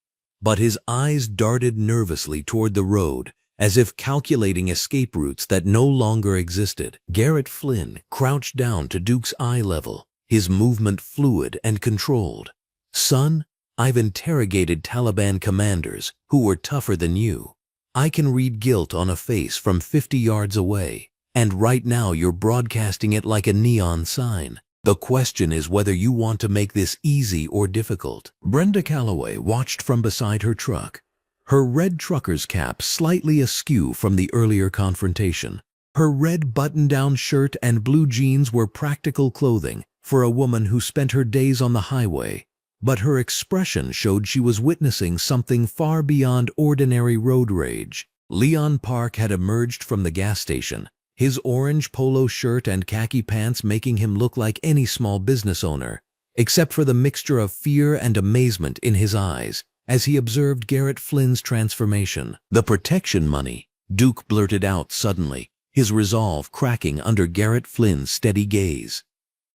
but his eyes darted nervously toward the road as if calculating escape routes that no longer existed. Garrett Flynn crouched down to Duke's eye level, his movement fluid and controlled. "Son, I've interrogated Taliban commanders who were tougher than you. I can read guilt on a face from 50 yards away, and right now you're broadcasting it like a neon sign. The question is whether you want to make this easy or difficult." Brenda Calloway watched from beside her truck, her red trucker's cap slightly askew from the earlier confrontation. Her red button-down shirt and blue jeans were practical clothing for a woman who spent her days on the highway, but her expression showed she was witnessing something far beyond ordinary road rage. Leon Park had emerged from the gas station, his orange polo shirt and khaki pants making him look like any small business owner, except for the mixture of fear and amazement in his eyes as he observed Garrett Flynn's transformation. "The protection money," Duke blurted out suddenly, his resolve cracking under Garrett Flynn's steady gaze.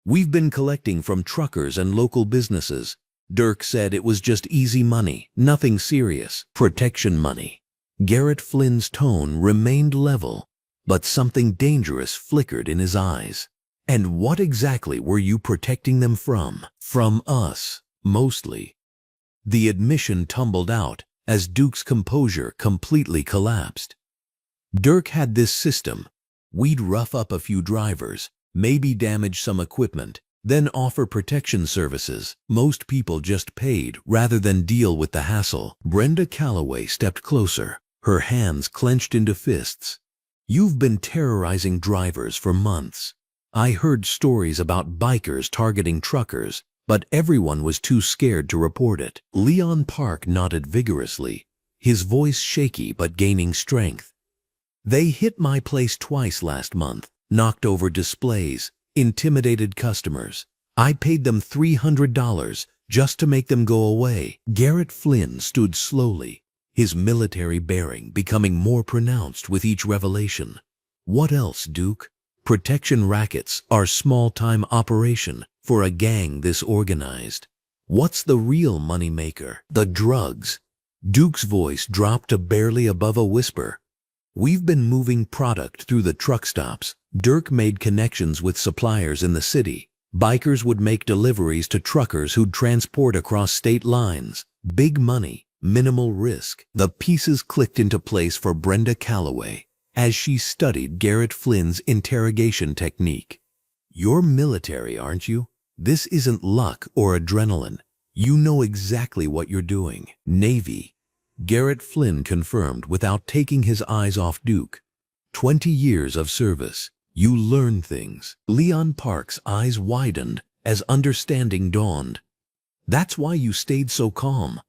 "We've been collecting from truckers and local businesses." Dirk said it was just easy money, nothing serious. "Protection money." Garrett Flynn's tone remained level, but something dangerous flickered in his eyes. "And what exactly were you protecting them from?" "From us, mostly." The admission tumbled out as Duke's composure completely collapsed. Dirk had this system. We'd rough up a few drivers, maybe damage some equipment, then offer protection services. Most people just paid rather than deal with the hassle. Brenda Calloway stepped closer, her hands clenched into fists. "You've been terrorizing drivers for months. I heard stories about bikers targeting truckers, but everyone was too scared to report it." Leon Park nodded vigorously, his voice shaky but gaining strength. "They hit my place twice last month, knocked over displays, intimidated customers. I paid them $300 just to make them go away." Garrett Flynn stood slowly, his military bearing becoming more pronounced with each revelation. "What else, Duke? Protection rackets are small-time operation for a gang this organized. What's the real moneymaker? The drugs." Duke's voice dropped to barely above a whisper. "We've been moving product through the truck stops. Dirk made connections with suppliers in the city. Bikers would make deliveries to truckers who'd transport across state lines. Big money, minimal risk." The pieces clicked into place for Brenda Calloway as she studied Garrett Flynn's interrogation technique. "You're military, aren't you? This isn't luck or adrenaline. You know exactly what you're doing." "Navy," Garrett Flynn confirmed without taking his eyes off Duke. 20 years of service. You learn things." Leon Park's eyes widened as understanding dawned. "That's why you stayed so calm.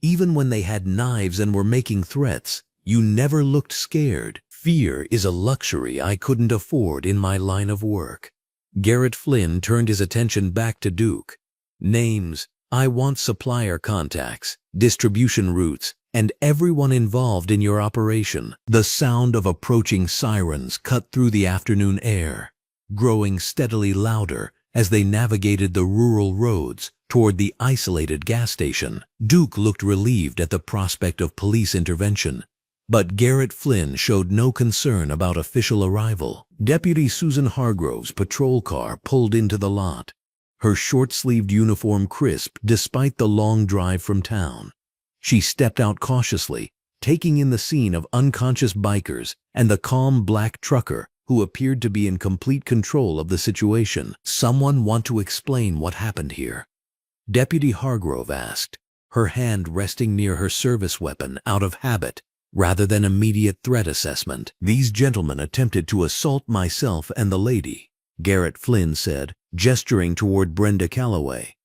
Even when they had knives and were making threats, you never looked scared." "Fear is a luxury I couldn't afford in my line of work." Garrett Flynn turned his attention back to Duke. Names, I want supplier contacts, distribution routes, and everyone involved in your operation. The sound of approaching sirens cut through the afternoon air, growing steadily louder as they navigated the rural roads toward the isolated gas station. Duke looked relieved at the prospect of police intervention, but Garrett Flynn showed no concern about official arrival. Deputy Susan Hargrove's patrol car pulled into the lot, her short-sleeved uniform crisp despite the long drive from town. She stepped out cautiously, taking in the scene of unconscious bikers and the calm black trucker who appeared to be in complete control of the situation. Someone want to explain what happened here? Deputy Hargrove asked, her hand resting near her service weapon out of habit rather than immediate threat assessment. These gentlemen attempted to assault myself and the lady, Garrett Flynn said, gesturing toward Brenda Calloway.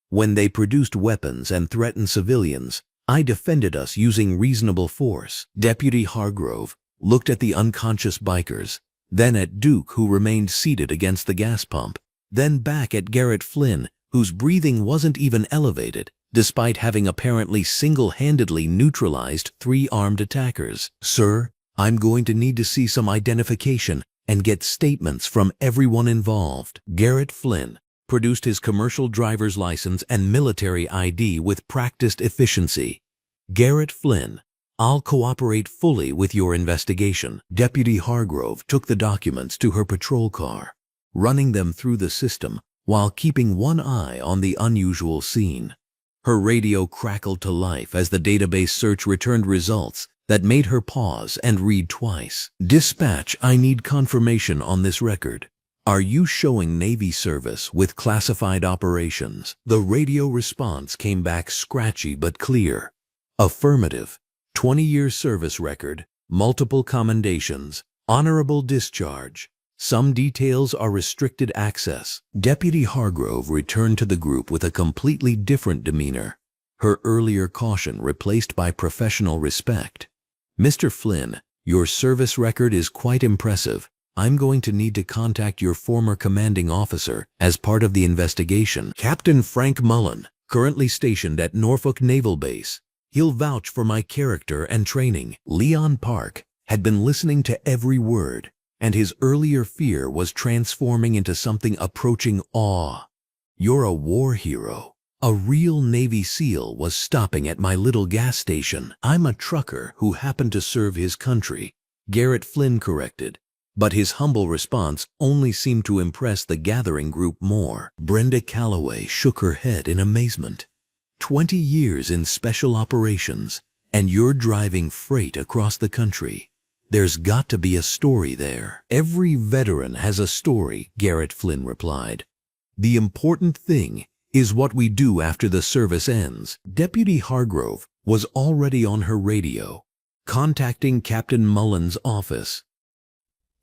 When they produced weapons and threatened civilians, I defended us using reasonable force. Deputy Hargrove looked at the unconscious bikers, then at Duke, who remained seated against the gas pump, then back at Garrett Flynn, whose breathing wasn't even elevated, despite having apparently single-handedly neutralized 3 armed attackers. Sir, I'm going to need to see some identification and get statements from everyone involved. Garrett Flynn produced his commercial driver's license and military ID with practiced efficiency. Garrett Flynn, I'll cooperate fully with your investigation. Deputy Hargrove took the documents to her patrol car, running them through the system while keeping one eye on the unusual scene. Her radio crackled to life as the database search returned results that made her pause and read twice. Dispatch, I need confirmation on this record. Are you showing Navy service with classified operations? The radio response came back scratchy but clear. Affirmative. 20-year service record, multiple commendations, honorable discharge. Some details are restricted access. Deputy Hargrove returned to the group with a completely different demeanor, her earlier caution replaced by professional respect. Mr. Flynn, your service record is quite impressive. I'm going to need to contact your former commanding officer as part of the investigation. Captain Frank Mullen, currently stationed at Norfolk Naval Base. He'll vouch for my character and training. Leon Park had been listening to every word, and his earlier fear was transforming into something approaching awe. You're a war hero. A real Navy SEAL was stopping at my little gas station. I'm a trucker who happened to serve his country, Garrett Flynn corrected. But his humble response only seemed to impress the gathering group more. Brenda Calloway shook her head in amazement. 20 years in special operations, and you're driving freight across the country. There's got to be a story there. Every veteran has a story, Garrett Flynn replied. The important thing is what we do after the service ends. Deputy Hargrove was already on her radio, contacting Captain Mullen's office.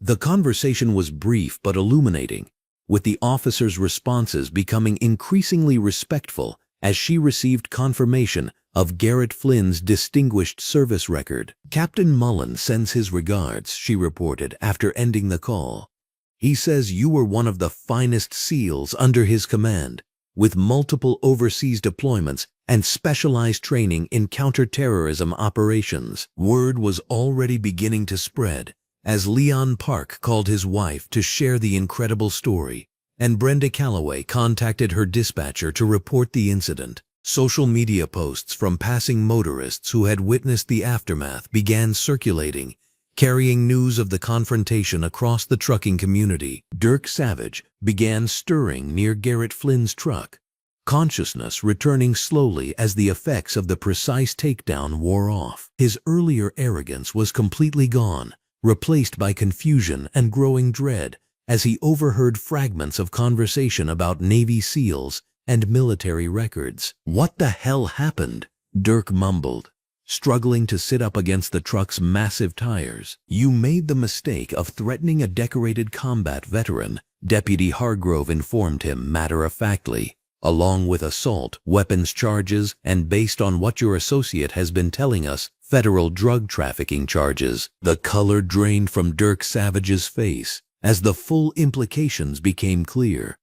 The conversation was brief but illuminating, with the officer's responses becoming increasingly respectful as she received confirmation of Garrett Flynn's distinguished service record. Captain Mullen sends his regards, she reported after ending the call. He says you were one of the finest SEALs under his command, with multiple overseas deployments and specialized training in counterterrorism operations. Word was already beginning to spread as Leon Park called his wife to share the incredible story, and Brenda Calloway contacted her dispatcher to report the incident. Social media posts from passing motorists who had witnessed the aftermath began circulating, carrying news of the confrontation across the trucking community. Dirk Savage began stirring near Garrett Flynn's truck, consciousness returning slowly as the effects of the precise takedown wore off. His earlier arrogance was completely gone, replaced by confusion and growing dread as he overheard fragments of conversation about Navy SEALs and military records. What the hell happened? Dirk mumbled, struggling to sit up against the truck's massive tires. You made the mistake of threatening a decorated combat veteran, Deputy Hargrove informed him matter-of-factly, along with assault, weapons charges, and based on what your associate has been telling us, federal drug trafficking charges. The color drained from Dirk Savage's face as the full implications became clear.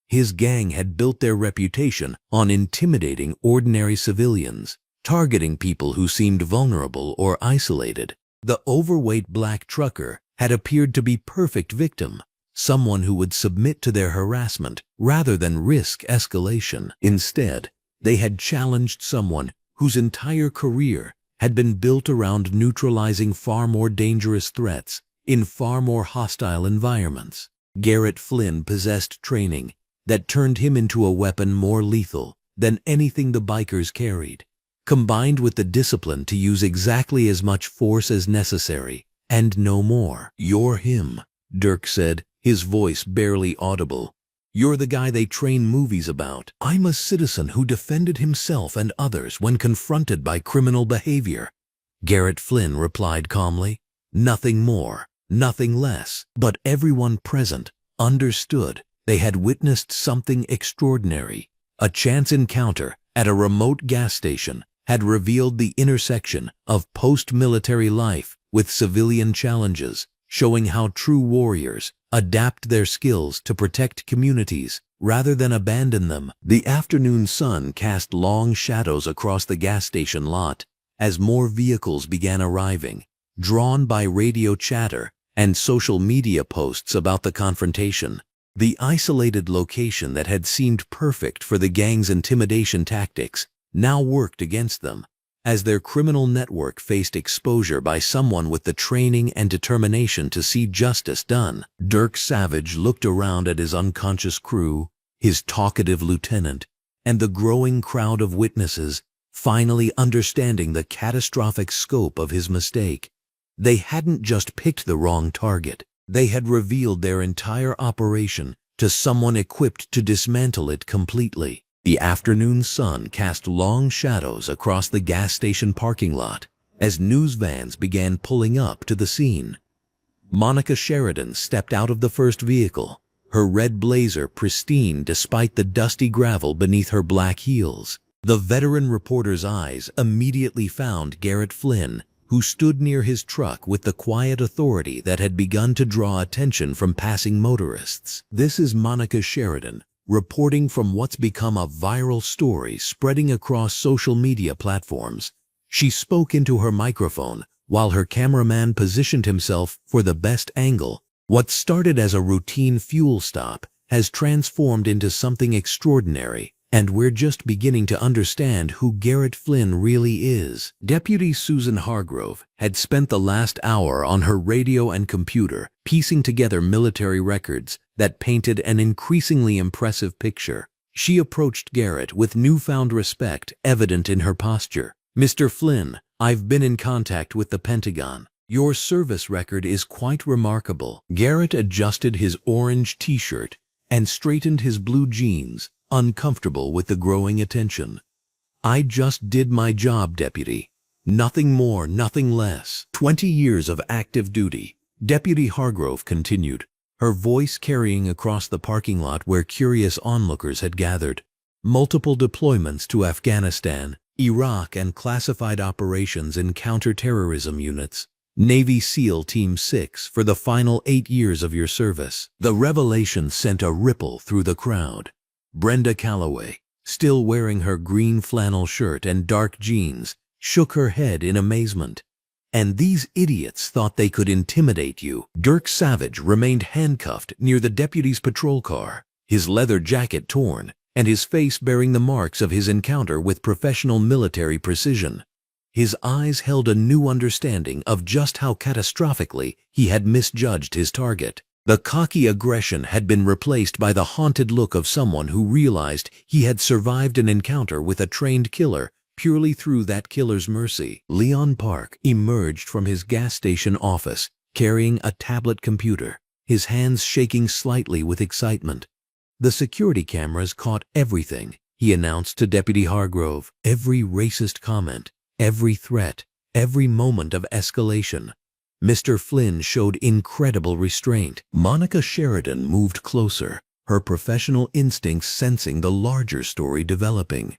His gang had built their reputation on intimidating ordinary civilians, targeting people who seemed vulnerable or isolated. The overweight black trucker had appeared to be perfect victim, someone who would submit to their harassment rather than risk escalation. Instead, they had challenged someone whose entire career had been built around neutralizing far more dangerous threats in far more hostile environments. Garrett Flynn possessed training that turned him into a weapon more lethal than anything the bikers carried, combined with the discipline to use exactly as much force as necessary and no more. "You're him," Dirk said, his voice barely audible. "You're the guy they train movies about." "I'm a citizen who defended himself and others when confronted by criminal behavior," Garrett Flynn replied calmly. Nothing more, nothing less. But everyone present understood they had witnessed something extraordinary. A chance encounter at a remote gas station had revealed the intersection of post-military life with civilian challenges, showing how true warriors adapt their skills to protect communities rather than abandon them. The afternoon sun cast long shadows across the gas station lot as more vehicles began arriving, drawn by radio chatter and social media posts about the confrontation. The isolated location that had seemed perfect for the gang's intimidation tactics now worked against them, as their criminal network faced exposure by someone with the training and determination to see justice done. Dirk Savage looked around at his unconscious crew, his talkative lieutenant, and the growing crowd of witnesses, finally understanding the catastrophic scope of his mistake. They hadn't just picked the wrong target. They had revealed their entire operation to someone equipped to dismantle it completely. The afternoon sun cast long shadows across the gas station parking lot as news vans began pulling up to the scene. Monica Sheridan stepped out of the first vehicle, her red blazer pristine despite the dusty gravel beneath her black heels. The veteran reporter's eyes immediately found Garrett Flynn, who stood near his truck with the quiet authority that had begun to draw attention from passing motorists. "This is Monica Sheridan, reporting from what's become a viral story spreading across social media platforms." She spoke into her microphone while her cameraman positioned himself for the best angle. "What started as a routine fuel stop has transformed into something extraordinary, and we're just beginning to understand who Garrett Flynn really is." Deputy Susan Hargrove had spent the last hour on her radio and computer piecing together military records that painted an increasingly impressive picture. She approached Garrett with newfound respect evident in her posture. "Mr. Flynn, I've been in contact with the Pentagon. Your service record is quite remarkable." Garrett adjusted his orange t-shirt and straightened his blue jeans, uncomfortable with the growing attention. "I just did my job, Deputy. Nothing more, nothing less." 20 years of active duty, Deputy Hargrove continued, her voice carrying across the parking lot where curious onlookers had gathered. Multiple deployments to Afghanistan, Iraq, and classified operations in counter-terrorism units. Navy SEAL Team 6 for the final 8 years of your service. The revelation sent a ripple through the crowd. Brenda Calloway, still wearing her green flannel shirt and dark jeans, shook her head in amazement. "And these idiots thought they could intimidate you." Dirk Savage remained handcuffed near the deputy's patrol car, his leather jacket torn, and his face bearing the marks of his encounter with professional military precision. His eyes held a new understanding of just how catastrophically he had misjudged his target. The cocky aggression had been replaced by the haunted look of someone who realized he had survived an encounter with a trained killer purely through that killer's mercy. Leon Park emerged from his gas station office, carrying a tablet computer, his hands shaking slightly with excitement. "The security cameras caught everything," he announced to Deputy Hargrove. "Every racist comment, every threat, every moment of escalation." Mr. Flynn showed incredible restraint. Monica Sheridan moved closer, her professional instincts sensing the larger story developing.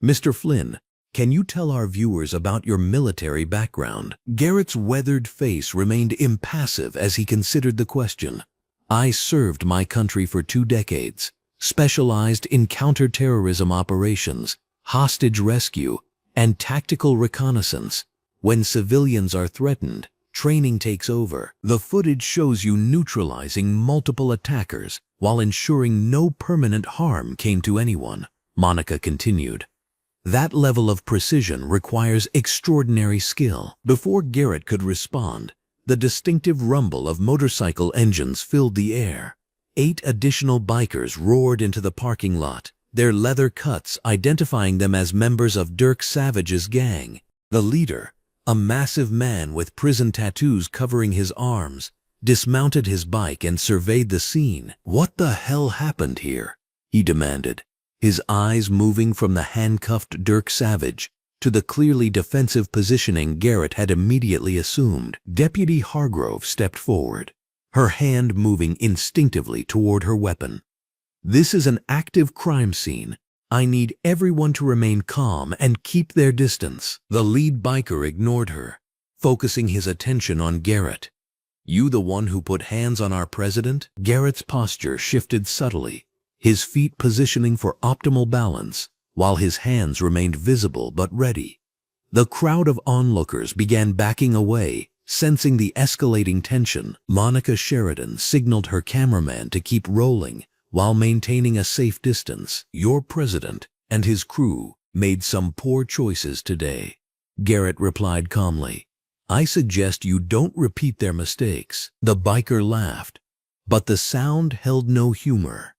"Mr. Flynn, can you tell our viewers about your military background?" Garrett's weathered face remained impassive as he considered the question. I served my country for 2 decades, specialized in counterterrorism operations, hostage rescue, and tactical reconnaissance. When civilians are threatened, training takes over. The footage shows you neutralizing multiple attackers while ensuring no permanent harm came to anyone," Monica continued. "That level of precision requires extraordinary skill." Before Garrett could respond, the distinctive rumble of motorcycle engines filled the air. 8 additional bikers roared into the parking lot, their leather cuts identifying them as members of Dirk Savage's gang. The leader, a massive man with prison tattoos covering his arms, dismounted his bike and surveyed the scene. "What the hell happened here?" he demanded, his eyes moving from the handcuffed Dirk Savage to the clearly defensive positioning Garrett had immediately assumed. Deputy Hargrove stepped forward, her hand moving instinctively toward her weapon. "This is an active crime scene. I need everyone to remain calm and keep their distance." The lead biker ignored her, focusing his attention on Garrett. "You the one who put hands on our president?" Garrett's posture shifted subtly, his feet positioning for optimal balance, while his hands remained visible but ready. The crowd of onlookers began backing away, sensing the escalating tension. Monica Sheridan signaled her cameraman to keep rolling while maintaining a safe distance. "Your president and his crew made some poor choices today," Garrett replied calmly. "I suggest you don't repeat their mistakes." The biker laughed, but the sound held no humor.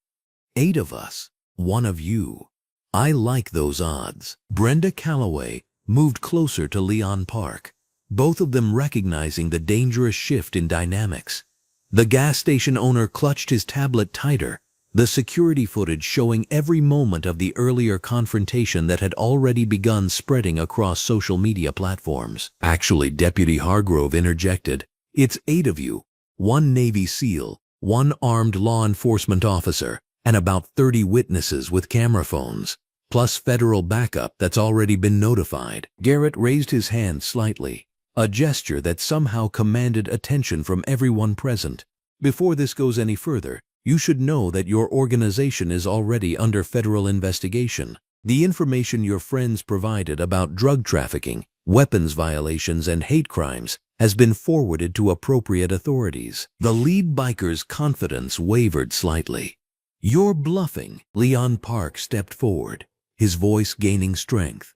"8 of us, 1 of you. I like those odds." Brenda Calloway moved closer to Leon Park, both of them recognizing the dangerous shift in dynamics. The gas station owner clutched his tablet tighter, the security footage showing every moment of the earlier confrontation that had already begun spreading across social media platforms. "Actually," Deputy Hargrove interjected, "it's 8 of you, 1 Navy SEAL, 1 armed law enforcement officer, and about 30 witnesses with camera phones, plus federal backup that's already been notified." Garrett raised his hand slightly, a gesture that somehow commanded attention from everyone present. "Before this goes any further, you should know that your organization is already under federal investigation. The information your friends provided about drug trafficking, weapons violations, and hate crimes has been forwarded to appropriate authorities." The lead biker's confidence wavered slightly. "You're bluffing." Leon Park stepped forward, his voice gaining strength.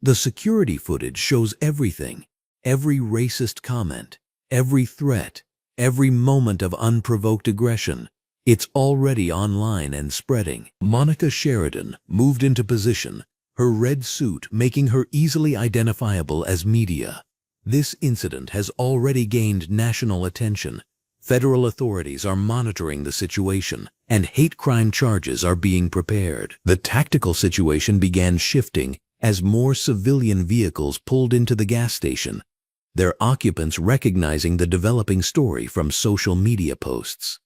"The security footage shows everything. Every racist comment, every threat, every moment of unprovoked aggression. It's already online and spreading." Monica Sheridan moved into position, her red suit making her easily identifiable as media. "This incident has already gained national attention. Federal authorities are monitoring the situation, and hate crime charges are being prepared." The tactical situation began shifting as more civilian vehicles pulled into the gas station, their occupants recognizing the developing story from social media posts.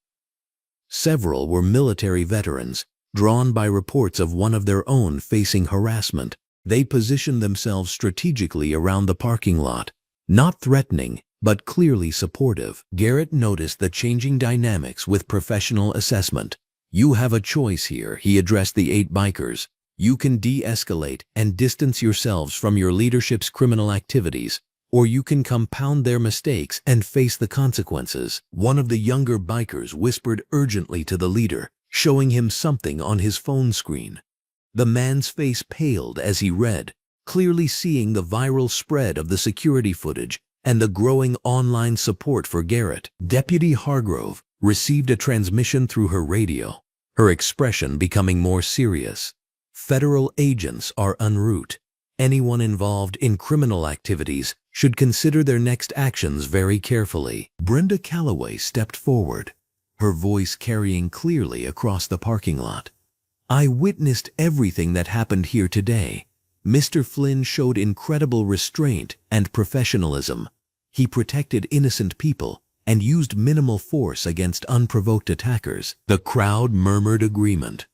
Several were military veterans, drawn by reports of one of their own facing harassment. They positioned themselves strategically around the parking lot, not threatening, but clearly supportive. Garrett noticed the changing dynamics with professional assessment. "You have a choice here," he addressed the 8 bikers. "You can de-escalate and distance yourselves from your leadership's criminal activities, or you can compound their mistakes and face the consequences." One of the younger bikers whispered urgently to the leader, showing him something on his phone screen. The man's face paled as he read, clearly seeing the viral spread of the security footage and the growing online support for Garrett. Deputy Hargrove received a transmission through her radio, her expression becoming more serious. "Federal agents are en route. Anyone involved in criminal activities should consider their next actions very carefully." Brenda Calloway stepped forward, her voice carrying clearly across the parking lot. "I witnessed everything that happened here today. Mr. Flynn showed incredible restraint and professionalism. He protected innocent people and used minimal force against unprovoked attackers." The crowd murmured agreement,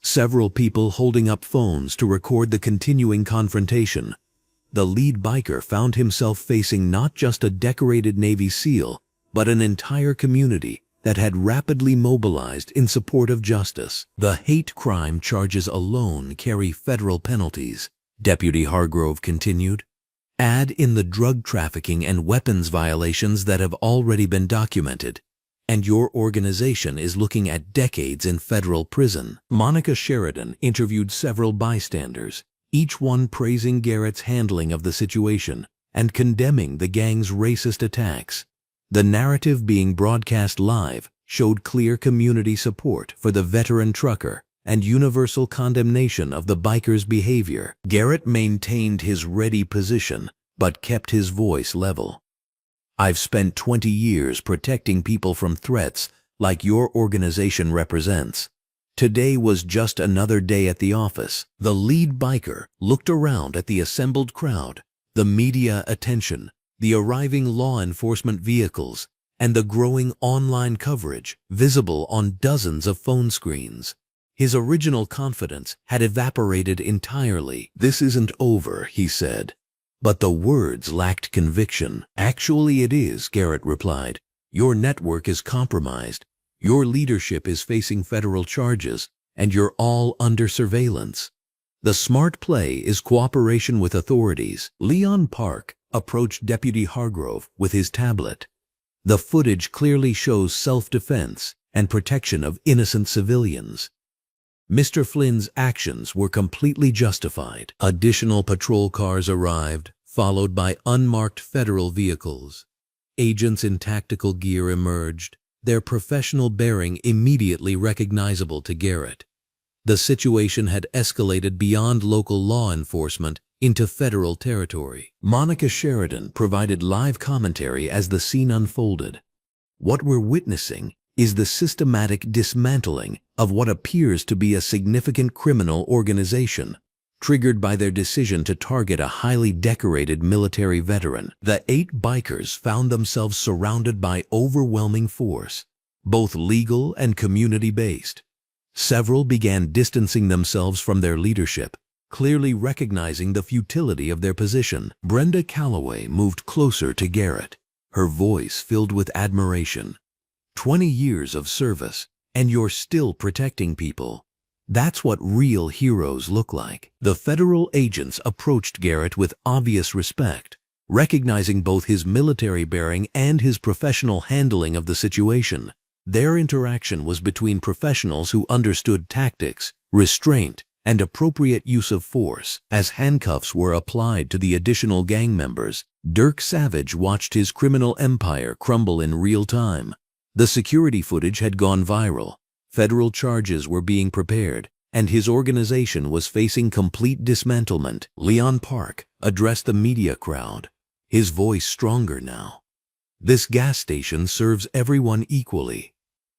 several people holding up phones to record the continuing confrontation. The lead biker found himself facing not just a decorated Navy SEAL, but an entire community that had rapidly mobilized in support of justice. The hate crime charges alone carry federal penalties, Deputy Hargrove continued. Add in the drug trafficking and weapons violations that have already been documented, and your organization is looking at decades in federal prison. Monica Sheridan interviewed several bystanders, each one praising Garrett's handling of the situation and condemning the gang's racist attacks. The narrative being broadcast live showed clear community support for the veteran trucker and universal condemnation of the biker's behavior. Garrett maintained his ready position, but kept his voice level. I've spent 20 years protecting people from threats like your organization represents. Today was just another day at the office. The lead biker looked around at the assembled crowd, the media attention, the arriving law enforcement vehicles, and the growing online coverage visible on dozens of phone screens. His original confidence had evaporated entirely. "This isn't over," he said. But the words lacked conviction. "Actually it is," Garrett replied. "Your network is compromised. Your leadership is facing federal charges, and you're all under surveillance. The smart play is cooperation with authorities." Leon Park approached Deputy Hargrove with his tablet. The footage clearly shows self-defense and protection of innocent civilians. Mr. Flynn's actions were completely justified. Additional patrol cars arrived, followed by unmarked federal vehicles. Agents in tactical gear emerged, their professional bearing immediately recognizable to Garrett. The situation had escalated beyond local law enforcement into federal territory. Monica Sheridan provided live commentary as the scene unfolded. "What we're witnessing is the systematic dismantling of what appears to be a significant criminal organization, triggered by their decision to target a highly decorated military veteran." The 8 bikers found themselves surrounded by overwhelming force, both legal and community-based. Several began distancing themselves from their leadership, clearly recognizing the futility of their position. Brenda Calloway moved closer to Garrett, her voice filled with admiration. 20 years of service, and you're still protecting people. That's what real heroes look like. The federal agents approached Garrett with obvious respect, recognizing both his military bearing and his professional handling of the situation. Their interaction was between professionals who understood tactics, restraint, and appropriate use of force. As handcuffs were applied to the additional gang members, Dirk Savage watched his criminal empire crumble in real time. The security footage had gone viral, federal charges were being prepared, and his organization was facing complete dismantlement. Leon Park addressed the media crowd, his voice stronger now. "This gas station serves everyone equally.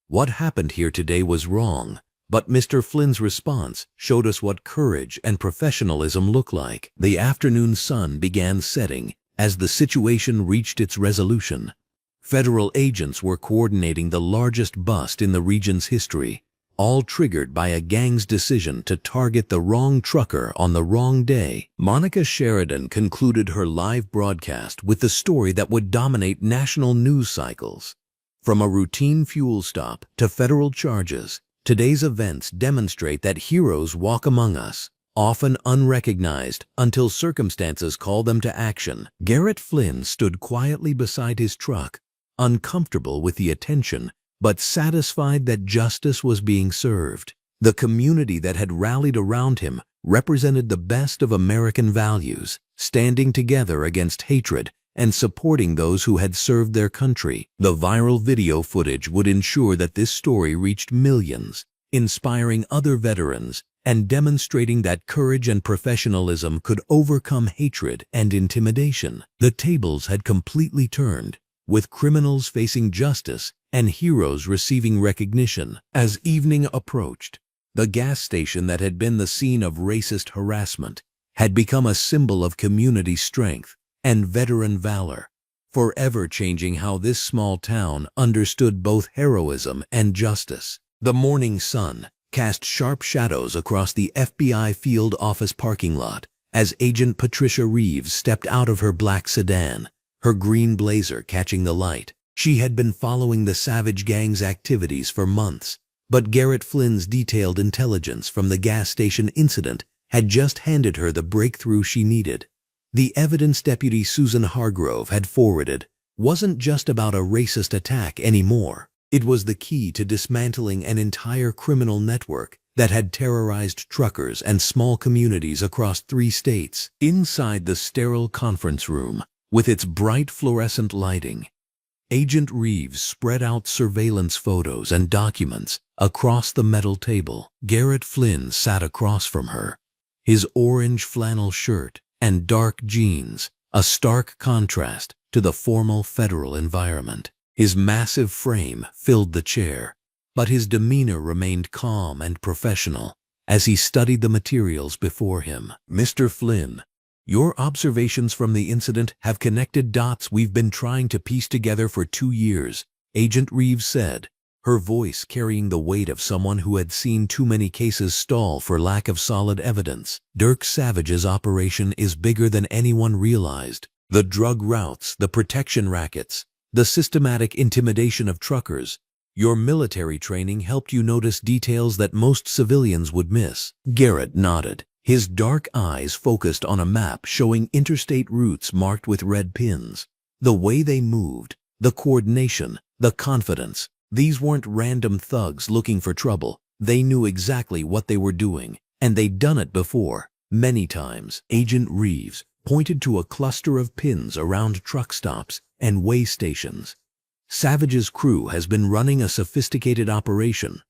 What happened here today was wrong, but Mr. Flynn's response showed us what courage and professionalism look like." The afternoon sun began setting as the situation reached its resolution. Federal agents were coordinating the largest bust in the region's history, all triggered by a gang's decision to target the wrong trucker on the wrong day. Monica Sheridan concluded her live broadcast with the story that would dominate national news cycles. From a routine fuel stop to federal charges, today's events demonstrate that heroes walk among us, often unrecognized until circumstances call them to action. Garrett Flynn stood quietly beside his truck, uncomfortable with the attention, but satisfied that justice was being served. The community that had rallied around him represented the best of American values, standing together against hatred and supporting those who had served their country. The viral video footage would ensure that this story reached millions, inspiring other veterans and demonstrating that courage and professionalism could overcome hatred and intimidation. The tables had completely turned, with criminals facing justice and heroes receiving recognition. As evening approached, the gas station that had been the scene of racist harassment had become a symbol of community strength and veteran valor, forever changing how this small town understood both heroism and justice. The morning sun cast sharp shadows across the FBI field office parking lot as Agent Patricia Reeves stepped out of her black sedan, her green blazer catching the light. She had been following the Savage Gang's activities for months, but Garrett Flynn's detailed intelligence from the gas station incident had just handed her the breakthrough she needed. The evidence Deputy Susan Hargrove had forwarded wasn't just about a racist attack anymore. It was the key to dismantling an entire criminal network that had terrorized truckers and small communities across 3 states. Inside the sterile conference room, with its bright fluorescent lighting, Agent Reeves spread out surveillance photos and documents across the metal table. Garrett Flynn sat across from her, his orange flannel shirt and dark jeans, a stark contrast to the formal federal environment. His massive frame filled the chair, but his demeanor remained calm and professional as he studied the materials before him. "Mr. Flynn, your observations from the incident have connected dots we've been trying to piece together for 2 years," Agent Reeves said, her voice carrying the weight of someone who had seen too many cases stall for lack of solid evidence. "Dirk Savage's operation is bigger than anyone realized. The drug routes, the protection rackets, the systematic intimidation of truckers. Your military training helped you notice details that most civilians would miss." Garrett nodded, his dark eyes focused on a map showing interstate routes marked with red pins. The way they moved, the coordination, the confidence. These weren't random thugs looking for trouble. They knew exactly what they were doing, and they'd done it before, many times. Agent Reeves pointed to a cluster of pins around truck stops and way stations. "Savage's crew has been running a sophisticated operation.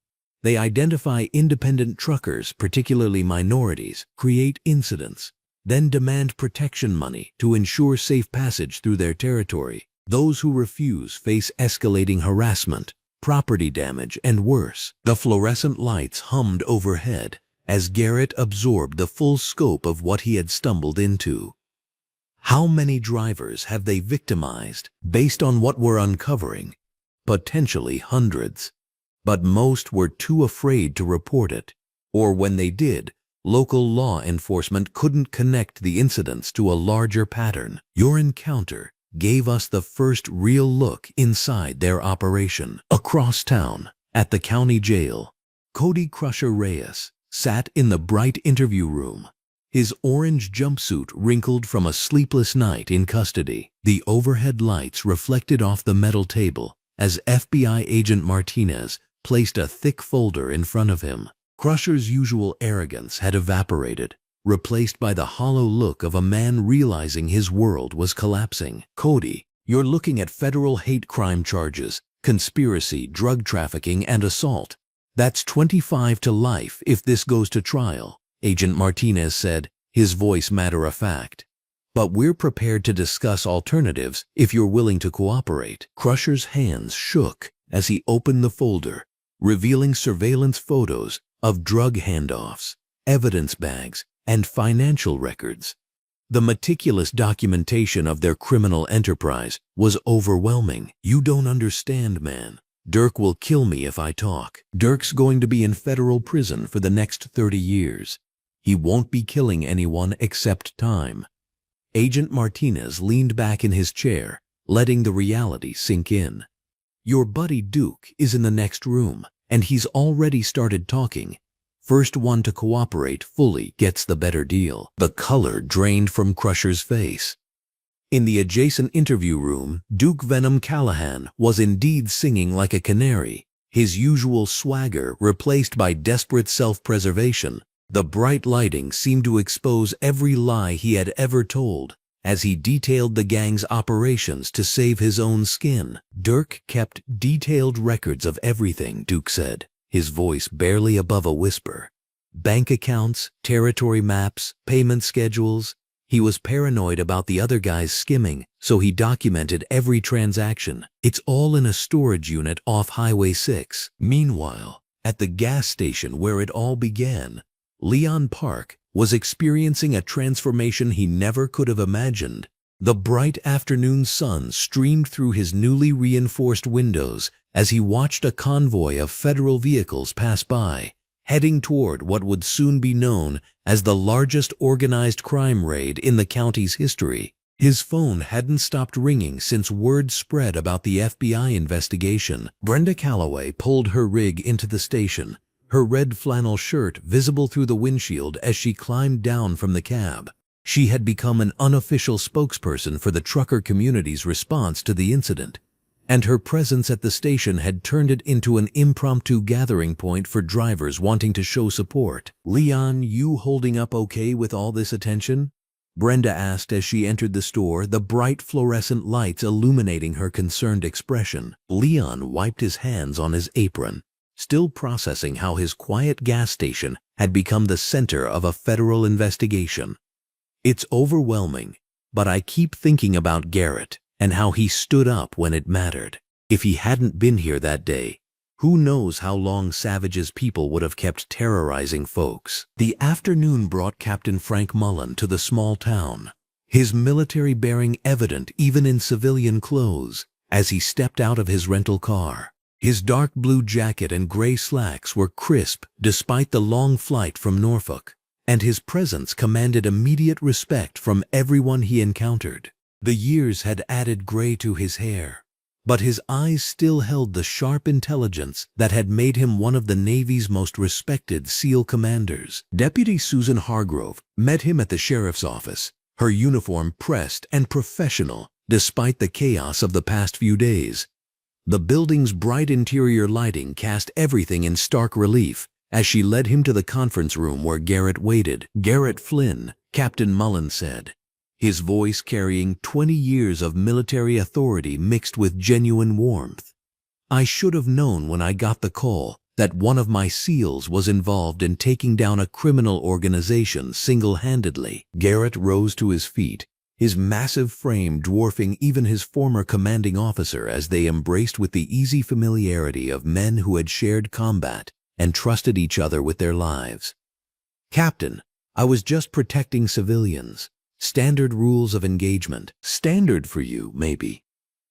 They identify independent truckers, particularly minorities, create incidents, then demand protection money to ensure safe passage through their territory. Those who refuse face escalating harassment, property damage, and worse." The fluorescent lights hummed overhead as Garrett absorbed the full scope of what he had stumbled into. How many drivers have they victimized? Based on what we're uncovering, potentially hundreds. But most were too afraid to report it, or when they did, local law enforcement couldn't connect the incidents to a larger pattern. Your encounter gave us the first real look inside their operation. Across town, at the county jail, Cody Crusher Reyes sat in the bright interview room, his orange jumpsuit wrinkled from a sleepless night in custody. The overhead lights reflected off the metal table as FBI agent Martinez placed a thick folder in front of him. Crusher's usual arrogance had evaporated, replaced by the hollow look of a man realizing his world was collapsing. "Cody, you're looking at federal hate crime charges, conspiracy, drug trafficking, and assault. That's 25 to life if this goes to trial," Agent Martinez said, his voice matter-of-fact. "But we're prepared to discuss alternatives if you're willing to cooperate." Crusher's hands shook as he opened the folder, revealing surveillance photos of drug handoffs, evidence bags, and financial records. The meticulous documentation of their criminal enterprise was overwhelming. "You don't understand, man. Dirk will kill me if I talk. Dirk's going to be in federal prison for the next 30 years. He won't be killing anyone except time." Agent Martinez leaned back in his chair, letting the reality sink in. "Your buddy Duke is in the next room, and he's already started talking. First one to cooperate fully gets the better deal." The color drained from Crusher's face. In the adjacent interview room, Duke Venom Callahan was indeed singing like a canary, his usual swagger replaced by desperate self-preservation. The bright lighting seemed to expose every lie he had ever told as he detailed the gang's operations to save his own skin. "Dirk kept detailed records of everything," Duke said, his voice barely above a whisper. "Bank accounts, territory maps, payment schedules. He was paranoid about the other guys skimming, so he documented every transaction. It's all in a storage unit off Highway 6. Meanwhile, at the gas station where it all began, Leon Park was experiencing a transformation he never could have imagined. The bright afternoon sun streamed through his newly reinforced windows as he watched a convoy of federal vehicles pass by, heading toward what would soon be known as the largest organized crime raid in the county's history. His phone hadn't stopped ringing since word spread about the FBI investigation. Brenda Calloway pulled her rig into the station, her red flannel shirt visible through the windshield as she climbed down from the cab. She had become an unofficial spokesperson for the trucker community's response to the incident, and her presence at the station had turned it into an impromptu gathering point for drivers wanting to show support. "Leon, you holding up okay with all this attention?" Brenda asked as she entered the store, the bright fluorescent lights illuminating her concerned expression. Leon wiped his hands on his apron, still processing how his quiet gas station had become the center of a federal investigation. "It's overwhelming, but I keep thinking about Garrett and how he stood up when it mattered. If he hadn't been here that day, who knows how long Savage's people would have kept terrorizing folks." The afternoon brought Captain Frank Mullen to the small town, his military bearing evident even in civilian clothes as he stepped out of his rental car. His dark blue jacket and gray slacks were crisp despite the long flight from Norfolk, and his presence commanded immediate respect from everyone he encountered. The years had added gray to his hair, but his eyes still held the sharp intelligence that had made him one of the Navy's most respected SEAL commanders. Deputy Susan Hargrove met him at the sheriff's office, her uniform pressed and professional despite the chaos of the past few days. The building's bright interior lighting cast everything in stark relief as she led him to the conference room where Garrett waited. "Garrett Flynn," Captain Mullen said, his voice carrying 20 years of military authority mixed with genuine warmth. "I should have known when I got the call that one of my SEALs was involved in taking down a criminal organization single-handedly." Garrett rose to his feet, his massive frame dwarfing even his former commanding officer as they embraced with the easy familiarity of men who had shared combat and trusted each other with their lives. "Captain, I was just protecting civilians. Standard rules of engagement. Standard for you, maybe.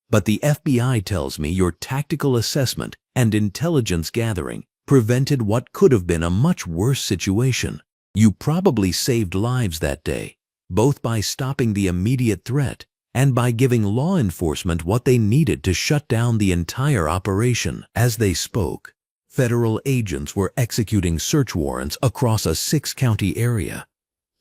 But the FBI tells me your tactical assessment and intelligence gathering prevented what could have been a much worse situation. You probably saved lives that day, both by stopping the immediate threat and by giving law enforcement what they needed to shut down the entire operation." As they spoke, federal agents were executing search warrants across a 6-county area.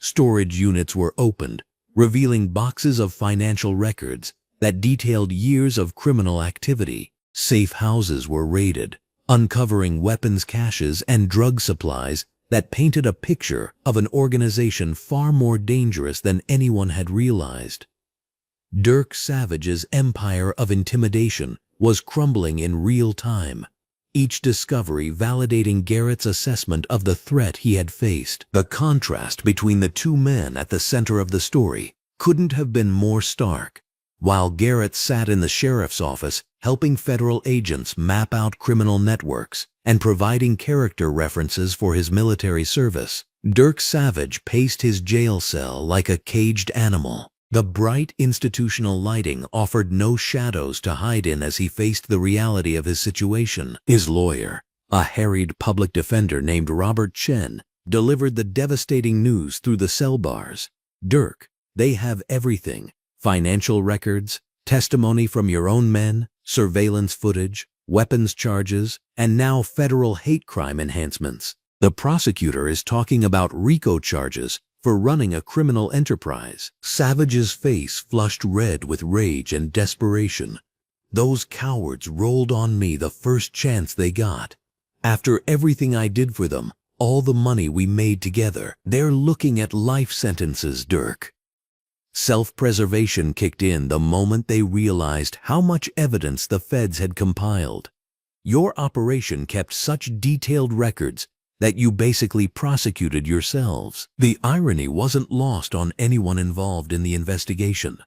Storage units were opened, revealing boxes of financial records that detailed years of criminal activity. Safe houses were raided, uncovering weapons caches and drug supplies that painted a picture of an organization far more dangerous than anyone had realized. Dirk Savage's empire of intimidation was crumbling in real time, each discovery validating Garrett's assessment of the threat he had faced. The contrast between the two men at the center of the story couldn't have been more stark. While Garrett sat in the sheriff's office helping federal agents map out criminal networks and providing character references for his military service, Dirk Savage paced his jail cell like a caged animal. The bright institutional lighting offered no shadows to hide in as he faced the reality of his situation. His lawyer, a harried public defender named Robert Chen, delivered the devastating news through the cell bars. "Dirk, they have everything. Financial records, testimony from your own men, surveillance footage, weapons charges, and now federal hate crime enhancements. The prosecutor is talking about RICO charges for running a criminal enterprise." Savage's face flushed red with rage and desperation. "Those cowards rolled on me the first chance they got. After everything I did for them, all the money we made together, they're looking at life sentences, Dirk." Self-preservation kicked in the moment they realized how much evidence the feds had compiled. "Your operation kept such detailed records that you basically prosecuted yourselves." The irony wasn't lost on anyone involved in the investigation.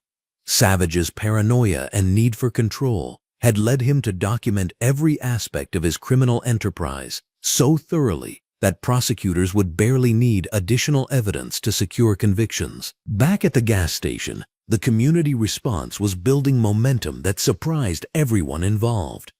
Savage's paranoia and need for control had led him to document every aspect of his criminal enterprise so thoroughly that prosecutors would barely need additional evidence to secure convictions. Back at the gas station, the community response was building momentum that surprised everyone involved.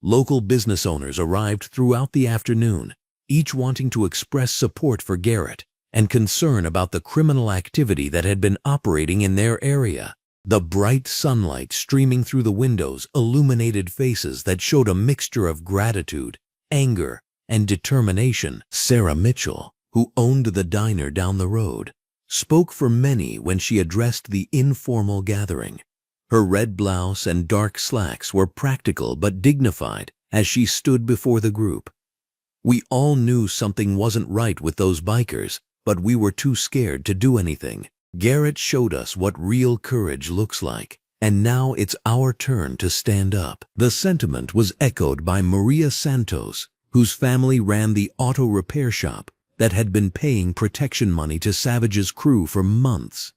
Local business owners arrived throughout the afternoon, each wanting to express support for Garrett and concern about the criminal activity that had been operating in their area. The bright sunlight streaming through the windows illuminated faces that showed a mixture of gratitude, anger, and determination. Sarah Mitchell, who owned the diner down the road, spoke for many when she addressed the informal gathering. Her red blouse and dark slacks were practical but dignified as she stood before the group. "We all knew something wasn't right with those bikers, but we were too scared to do anything. Garrett showed us what real courage looks like, and now it's our turn to stand up." The sentiment was echoed by Maria Santos, whose family ran the auto repair shop that had been paying protection money to Savage's crew for months.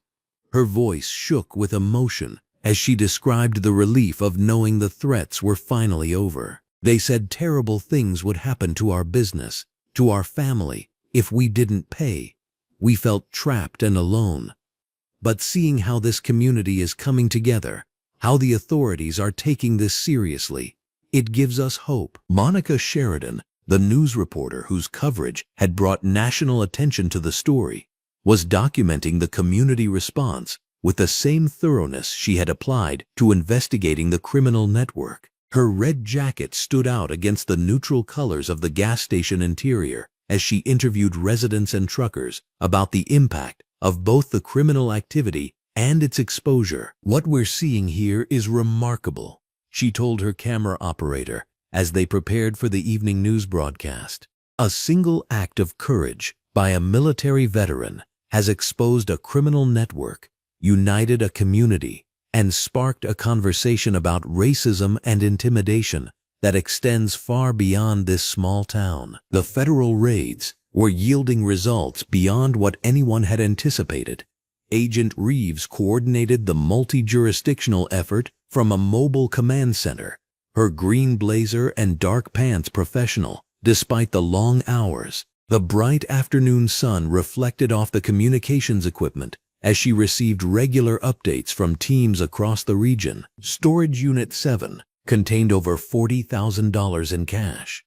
Her voice shook with emotion as she described the relief of knowing the threats were finally over. "They said terrible things would happen to our business, to our family, if we didn't pay. We felt trapped and alone. But seeing how this community is coming together, how the authorities are taking this seriously, it gives us hope." Monica Sheridan, the news reporter whose coverage had brought national attention to the story, was documenting the community response with the same thoroughness she had applied to investigating the criminal network. Her red jacket stood out against the neutral colors of the gas station interior as she interviewed residents and truckers about the impact of both the criminal activity and its exposure. "What we're seeing here is remarkable," she told her camera operator as they prepared for the evening news broadcast. "A single act of courage by a military veteran has exposed a criminal network, united a community, and sparked a conversation about racism and intimidation that extends far beyond this small town." The federal raids were yielding results beyond what anyone had anticipated. Agent Reeves coordinated the multi-jurisdictional effort from a mobile command center, her green blazer and dark pants professional, despite the long hours. The bright afternoon sun reflected off the communications equipment as she received regular updates from teams across the region. Storage Unit 7 contained over $40,000 in cash.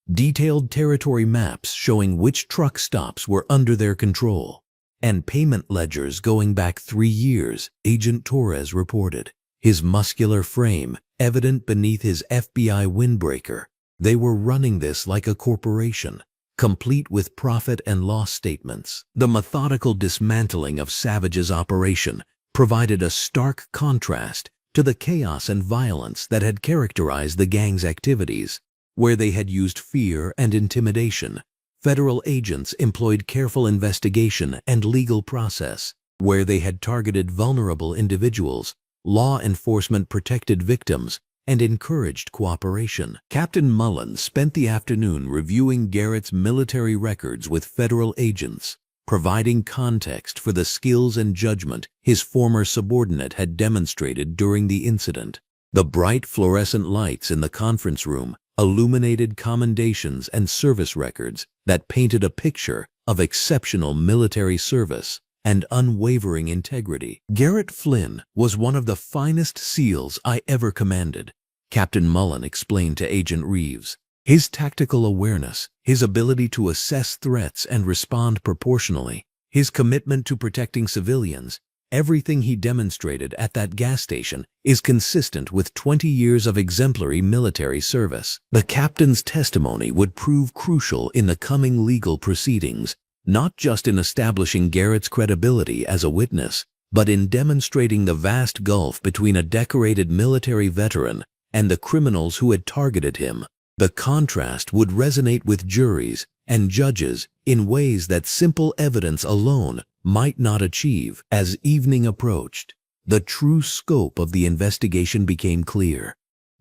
Detailed territory maps showing which truck stops were under their control, and payment ledgers going back 3 years, Agent Torres reported, his muscular frame evident beneath his FBI windbreaker. They were running this like a corporation, complete with profit and loss statements. The methodical dismantling of Savage's operation provided a stark contrast to the chaos and violence that had characterized the gang's activities. Where they had used fear and intimidation, federal agents employed careful investigation and legal process. Where they had targeted vulnerable individuals, law enforcement protected victims and encouraged cooperation. Captain Mullen spent the afternoon reviewing Garrett's military records with federal agents, providing context for the skills and judgment his former subordinate had demonstrated during the incident. The bright fluorescent lights in the conference room illuminated commendations and service records that painted a picture of exceptional military service and unwavering integrity. "Garrett Flynn was one of the finest SEALs I ever commanded," Captain Mullen explained to Agent Reeves. "His tactical awareness, his ability to assess threats and respond proportionally, his commitment to protecting civilians, everything he demonstrated at that gas station is consistent with 20 years of exemplary military service." The captain's testimony would prove crucial in the coming legal proceedings, not just in establishing Garrett's credibility as a witness, but in demonstrating the vast gulf between a decorated military veteran and the criminals who had targeted him. The contrast would resonate with juries and judges in ways that simple evidence alone might not achieve. As evening approached, the true scope of the investigation became clear.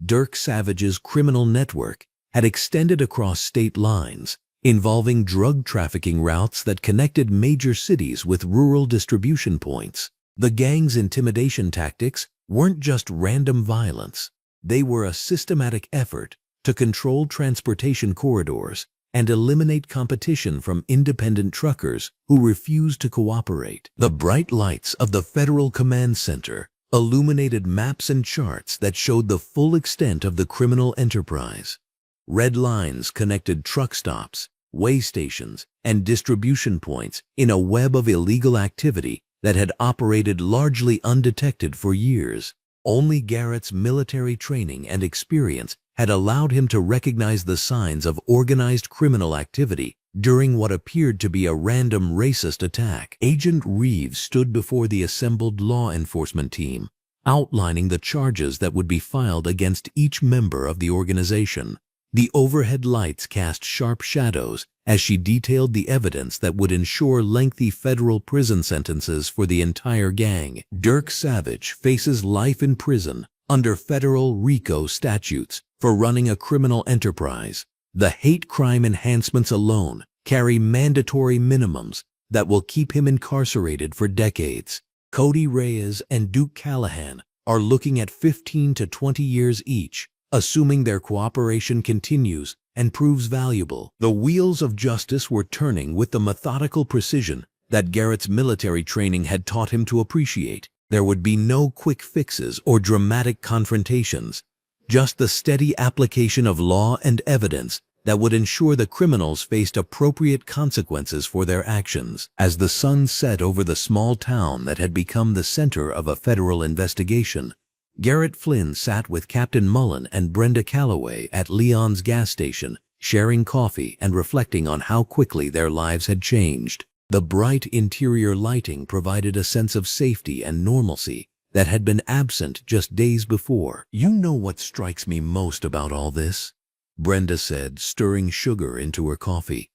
Dirk Savage's criminal network had extended across state lines, involving drug trafficking routes that connected major cities with rural distribution points. The gang's intimidation tactics weren't just random violence. They were a systematic effort to control transportation corridors and eliminate competition from independent truckers who refused to cooperate. The bright lights of the Federal Command Center illuminated maps and charts that showed the full extent of the criminal enterprise. Red lines connected truck stops, weigh stations, and distribution points in a web of illegal activity that had operated largely undetected for years. Only Garrett's military training and experience had allowed him to recognize the signs of organized criminal activity during what appeared to be a random racist attack. Agent Reeves stood before the assembled law enforcement team, outlining the charges that would be filed against each member of the organization. The overhead lights cast sharp shadows as she detailed the evidence that would ensure lengthy federal prison sentences for the entire gang. Dirk Savage faces life in prison under federal RICO statutes for running a criminal enterprise. The hate crime enhancements alone carry mandatory minimums that will keep him incarcerated for decades. Cody Reyes and Duke Callahan are looking at 15 to 20 years each, assuming their cooperation continues and proves valuable. The wheels of justice were turning with the methodical precision that Garrett's military training had taught him to appreciate. There would be no quick fixes or dramatic confrontations, just the steady application of law and evidence that would ensure the criminals faced appropriate consequences for their actions. As the sun set over the small town that had become the center of a federal investigation, Garrett Flynn sat with Captain Mullen and Brenda Calloway at Leon's gas station, sharing coffee and reflecting on how quickly their lives had changed. The bright interior lighting provided a sense of safety and normalcy that had been absent just days before. "You know what strikes me most about all this?" Brenda said, stirring sugar into her coffee.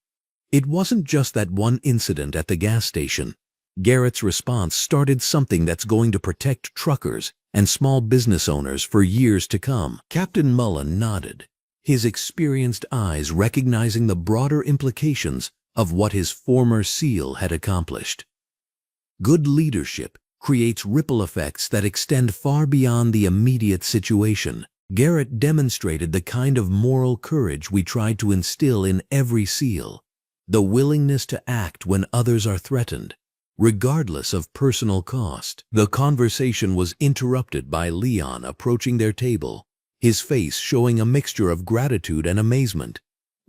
"It wasn't just that one incident at the gas station. Garrett's response started something that's going to protect truckers and small business owners for years to come." Captain Mullen nodded, his experienced eyes recognizing the broader implications of what his former SEAL had accomplished. Good leadership creates ripple effects that extend far beyond the immediate situation. Garrett demonstrated the kind of moral courage we tried to instill in every SEAL, the willingness to act when others are threatened, regardless of personal cost. The conversation was interrupted by Leon approaching their table, his face showing a mixture of gratitude and amazement.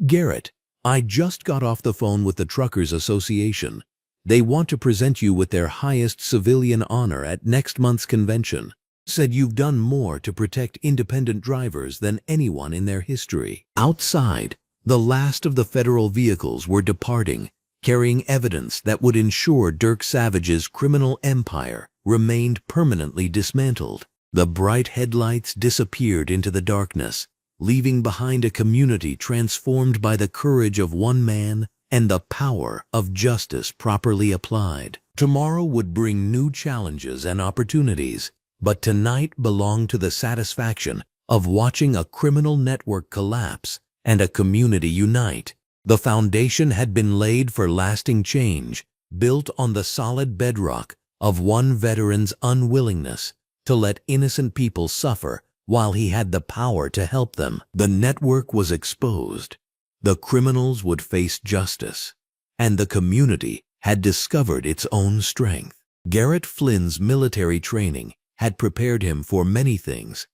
"Garrett, I just got off the phone with the Truckers Association. They want to present you with their highest civilian honor at next month's convention. Said you've done more to protect independent drivers than anyone in their history." Outside, the last of the federal vehicles were departing, carrying evidence that would ensure Dirk Savage's criminal empire remained permanently dismantled. The bright headlights disappeared into the darkness, leaving behind a community transformed by the courage of one man and the power of justice properly applied. Tomorrow would bring new challenges and opportunities, but tonight belonged to the satisfaction of watching a criminal network collapse and a community unite. The foundation had been laid for lasting change, built on the solid bedrock of one veteran's unwillingness to let innocent people suffer while he had the power to help them. The network was exposed. The criminals would face justice, and the community had discovered its own strength. Garrett Flynn's military training had prepared him for many things,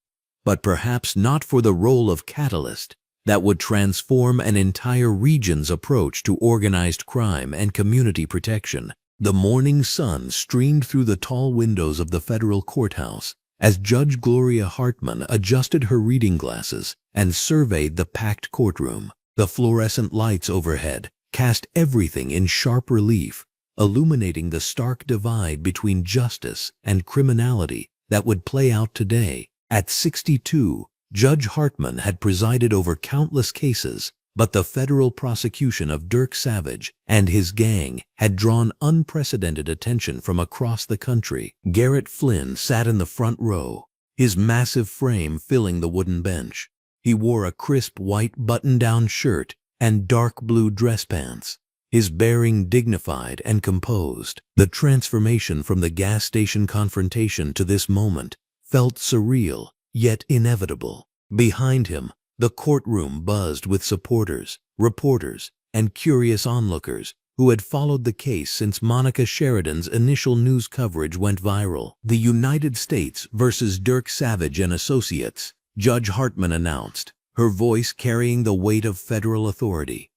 but perhaps not for the role of catalyst that would transform an entire region's approach to organized crime and community protection. The morning sun streamed through the tall windows of the federal courthouse as Judge Gloria Hartman adjusted her reading glasses and surveyed the packed courtroom. The fluorescent lights overhead cast everything in sharp relief, illuminating the stark divide between justice and criminality that would play out today. At 62, Judge Hartman had presided over countless cases, but the federal prosecution of Dirk Savage and his gang had drawn unprecedented attention from across the country. Garrett Flynn sat in the front row, his massive frame filling the wooden bench. He wore a crisp white button-down shirt and dark blue dress pants, his bearing dignified and composed. The transformation from the gas station confrontation to this moment felt surreal, yet inevitable. Behind him, the courtroom buzzed with supporters, reporters, and curious onlookers who had followed the case since Monica Sheridan's initial news coverage went viral. "The United States versus Dirk Savage and Associates," Judge Hartman announced, her voice carrying the weight of federal authority.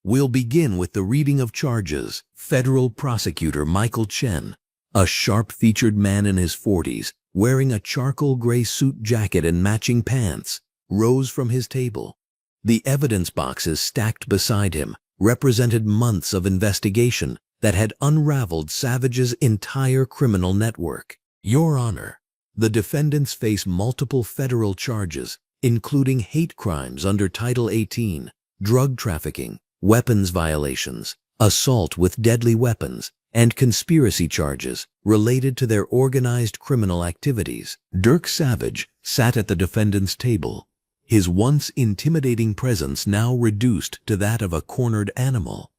We'll begin with the reading of charges. Federal Prosecutor Michael Chen, a sharp-featured man in his 40s, wearing a charcoal gray suit jacket and matching pants, rose from his table. The evidence boxes stacked beside him represented months of investigation that had unraveled Savage's entire criminal network. Your Honor, the defendants face multiple federal charges, including hate crimes under Title 18, drug trafficking, weapons violations, assault with deadly weapons, and conspiracy charges related to their organized criminal activities. Dirk Savage sat at the defendant's table, his once intimidating presence now reduced to that of a cornered animal.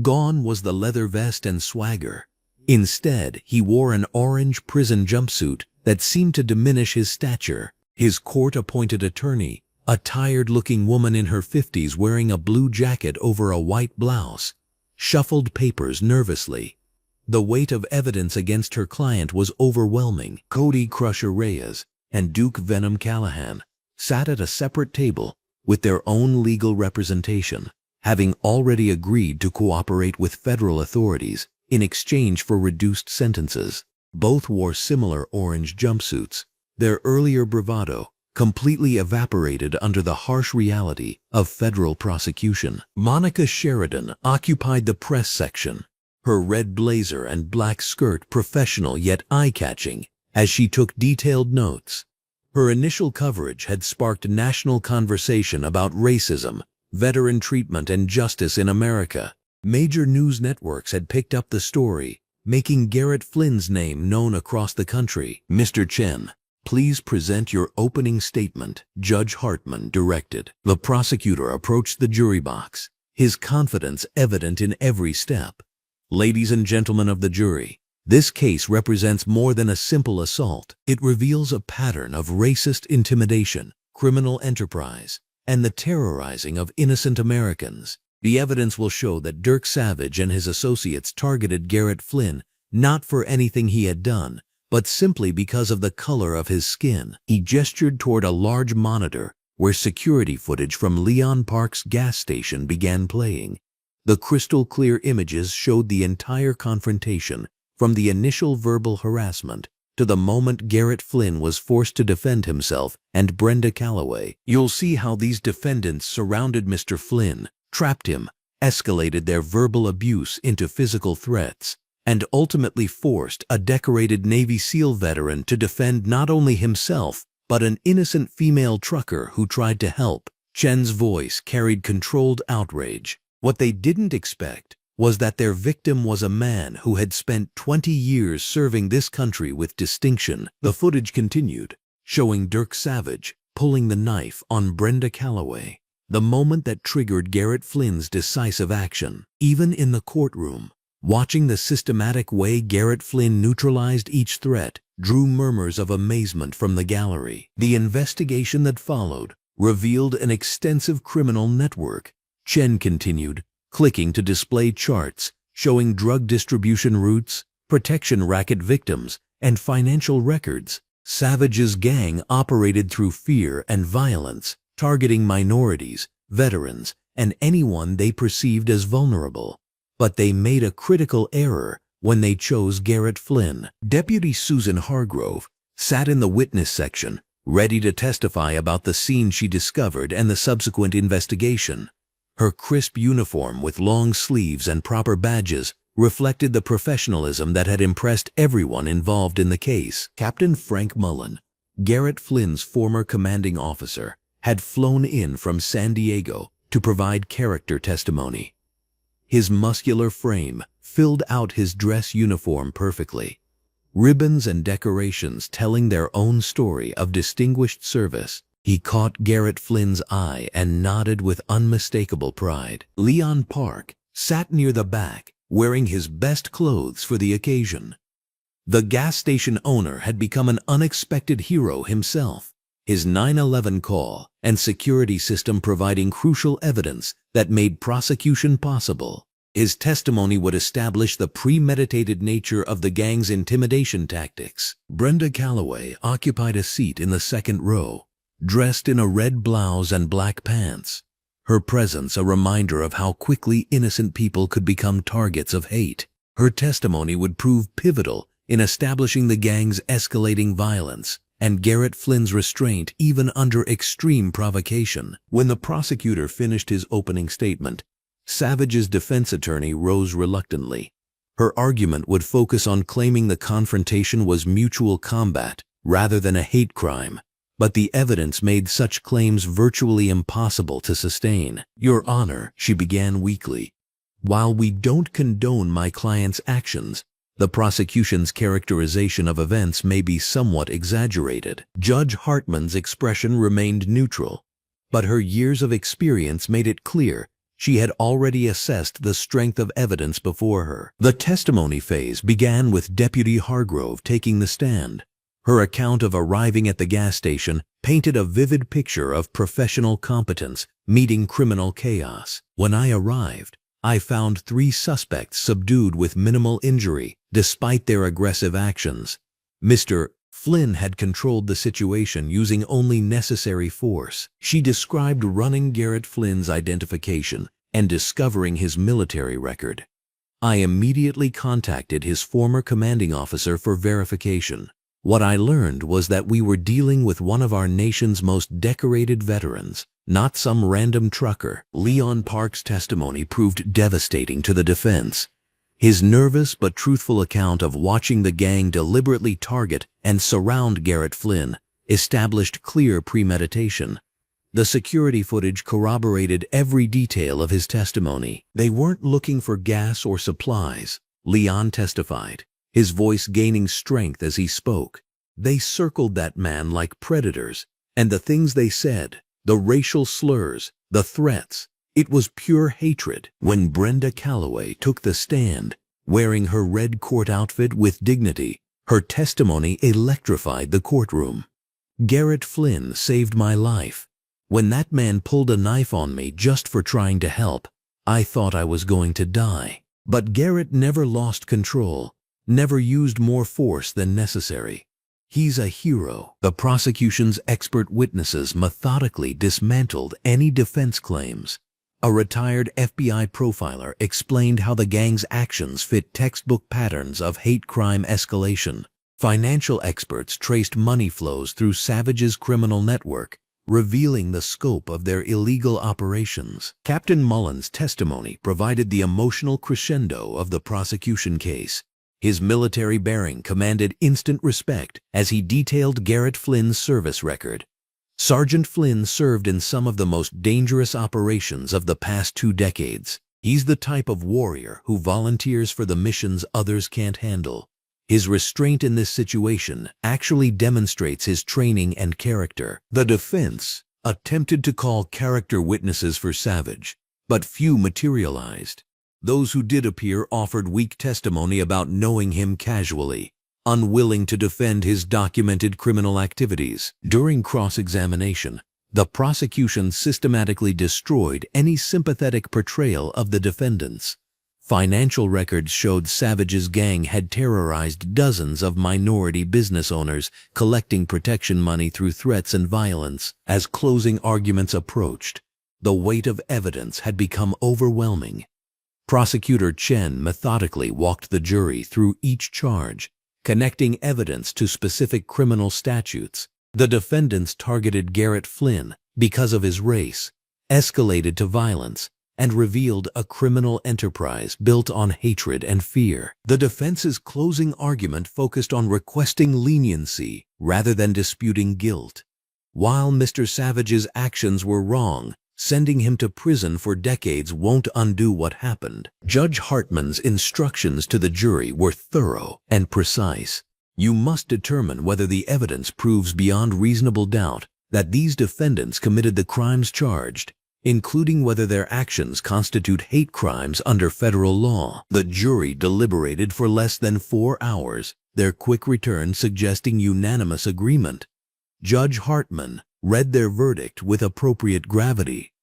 Gone was the leather vest and swagger. Instead, he wore an orange prison jumpsuit that seemed to diminish his stature. His court-appointed attorney, a tired-looking woman in her 50s wearing a blue jacket over a white blouse, shuffled papers nervously. The weight of evidence against her client was overwhelming. Cody Crusher Reyes and Duke Venom Callahan sat at a separate table with their own legal representation, having already agreed to cooperate with federal authorities in exchange for reduced sentences. Both wore similar orange jumpsuits. Their earlier bravado completely evaporated under the harsh reality of federal prosecution. Monica Sheridan occupied the press section, her red blazer and black skirt professional yet eye-catching as she took detailed notes. Her initial coverage had sparked national conversation about racism, veteran treatment, and justice in America. Major news networks had picked up the story, making Garrett Flynn's name known across the country. Mr. Chen, please present your opening statement, Judge Hartman directed. The prosecutor approached the jury box, his confidence evident in every step. Ladies and gentlemen of the jury, this case represents more than a simple assault. It reveals a pattern of racist intimidation, criminal enterprise, and the terrorizing of innocent Americans. The evidence will show that Dirk Savage and his associates targeted Garrett Flynn not for anything he had done, but simply because of the color of his skin. He gestured toward a large monitor where security footage from Leon Park's gas station began playing. The crystal-clear images showed the entire confrontation, from the initial verbal harassment to the moment Garrett Flynn was forced to defend himself and Brenda Calloway. You'll see how these defendants surrounded Mr. Flynn, trapped him, escalated their verbal abuse into physical threats, and ultimately forced a decorated Navy SEAL veteran to defend not only himself, but an innocent female trucker who tried to help. Chen's voice carried controlled outrage. What they didn't expect was that their victim was a man who had spent 20 years serving this country with distinction. The footage continued, showing Dirk Savage pulling the knife on Brenda Calloway, the moment that triggered Garrett Flynn's decisive action. Even in the courtroom, watching the systematic way Garrett Flynn neutralized each threat drew murmurs of amazement from the gallery. The investigation that followed revealed an extensive criminal network. Chen continued, clicking to display charts showing drug distribution routes, protection racket victims, and financial records. Savage's gang operated through fear and violence, targeting minorities, veterans, and anyone they perceived as vulnerable. But they made a critical error when they chose Garrett Flynn. Deputy Susan Hargrove sat in the witness section, ready to testify about the scene she discovered and the subsequent investigation. Her crisp uniform with long sleeves and proper badges reflected the professionalism that had impressed everyone involved in the case. Captain Frank Mullen, Garrett Flynn's former commanding officer, had flown in from San Diego to provide character testimony. His muscular frame filled out his dress uniform perfectly, ribbons and decorations telling their own story of distinguished service. He caught Garrett Flynn's eye and nodded with unmistakable pride. Leon Park sat near the back, wearing his best clothes for the occasion. The gas station owner had become an unexpected hero himself, his 911 call and security system providing crucial evidence that made prosecution possible. His testimony would establish the premeditated nature of the gang's intimidation tactics. Brenda Calloway occupied a seat in the second row, dressed in a red blouse and black pants. her presence a reminder of how quickly innocent people could become targets of hate. Her testimony would prove pivotal in establishing the gang's escalating violence and Garrett Flynn's restraint even under extreme provocation. When the prosecutor finished his opening statement, Savage's defense attorney rose reluctantly. Her argument would focus on claiming the confrontation was mutual combat rather than a hate crime, but the evidence made such claims virtually impossible to sustain. "Your Honor," she began weakly, "while we don't condone my client's actions, the prosecution's characterization of events may be somewhat exaggerated." Judge Hartman's expression remained neutral, but her years of experience made it clear she had already assessed the strength of evidence before her. The testimony phase began with Deputy Hargrove taking the stand. Her account of arriving at the gas station painted a vivid picture of professional competence meeting criminal chaos. "When I arrived, I found 3 suspects subdued with minimal injury despite their aggressive actions. Mr. Flynn had controlled the situation using only necessary force." She described running Garrett Flynn's identification and discovering his military record. "I immediately contacted his former commanding officer for verification. What I learned was that we were dealing with one of our nation's most decorated veterans, not some random trucker." Leon Park's testimony proved devastating to the defense. His nervous but truthful account of watching the gang deliberately target and surround Garrett Flynn established clear premeditation. The security footage corroborated every detail of his testimony. "They weren't looking for gas or supplies," Leon testified, his voice gaining strength as he spoke. "They circled that man like predators, and the things they said, the racial slurs, the threats, it was pure hatred." When Brenda Calloway took the stand, wearing her red court outfit with dignity, her testimony electrified the courtroom. "Garrett Flynn saved my life. When that man pulled a knife on me just for trying to help, I thought I was going to die. But Garrett never lost control, never used more force than necessary. He's a hero." The prosecution's expert witnesses methodically dismantled any defense claims. A retired FBI profiler explained how the gang's actions fit textbook patterns of hate crime escalation. Financial experts traced money flows through Savage's criminal network, revealing the scope of their illegal operations. Captain Mullen's testimony provided the emotional crescendo of the prosecution case. His military bearing commanded instant respect as he detailed Garrett Flynn's service record. "Sergeant Flynn served in some of the most dangerous operations of the past 2 decades. He's the type of warrior who volunteers for the missions others can't handle. His restraint in this situation actually demonstrates his training and character." The defense attempted to call character witnesses for Savage, but few materialized. Those who did appear offered weak testimony about knowing him casually, unwilling to defend his documented criminal activities. During cross-examination, the prosecution systematically destroyed any sympathetic portrayal of the defendants. Financial records showed Savage's gang had terrorized dozens of minority business owners, collecting protection money through threats and violence. As closing arguments approached, the weight of evidence had become overwhelming. Prosecutor Chen methodically walked the jury through each charge, connecting evidence to specific criminal statutes. The defendants targeted Garrett Flynn because of his race, escalated to violence, and revealed a criminal enterprise built on hatred and fear. The defense's closing argument focused on requesting leniency rather than disputing guilt. While Mr. Savage's actions were wrong, sending him to prison for decades won't undo what happened. Judge Hartman's instructions to the jury were thorough and precise. "You must determine whether the evidence proves beyond reasonable doubt that these defendants committed the crimes charged, including whether their actions constitute hate crimes under federal law." The jury deliberated for less than 4 hours, their quick return suggesting unanimous agreement. Judge Hartman read their verdict with appropriate gravity.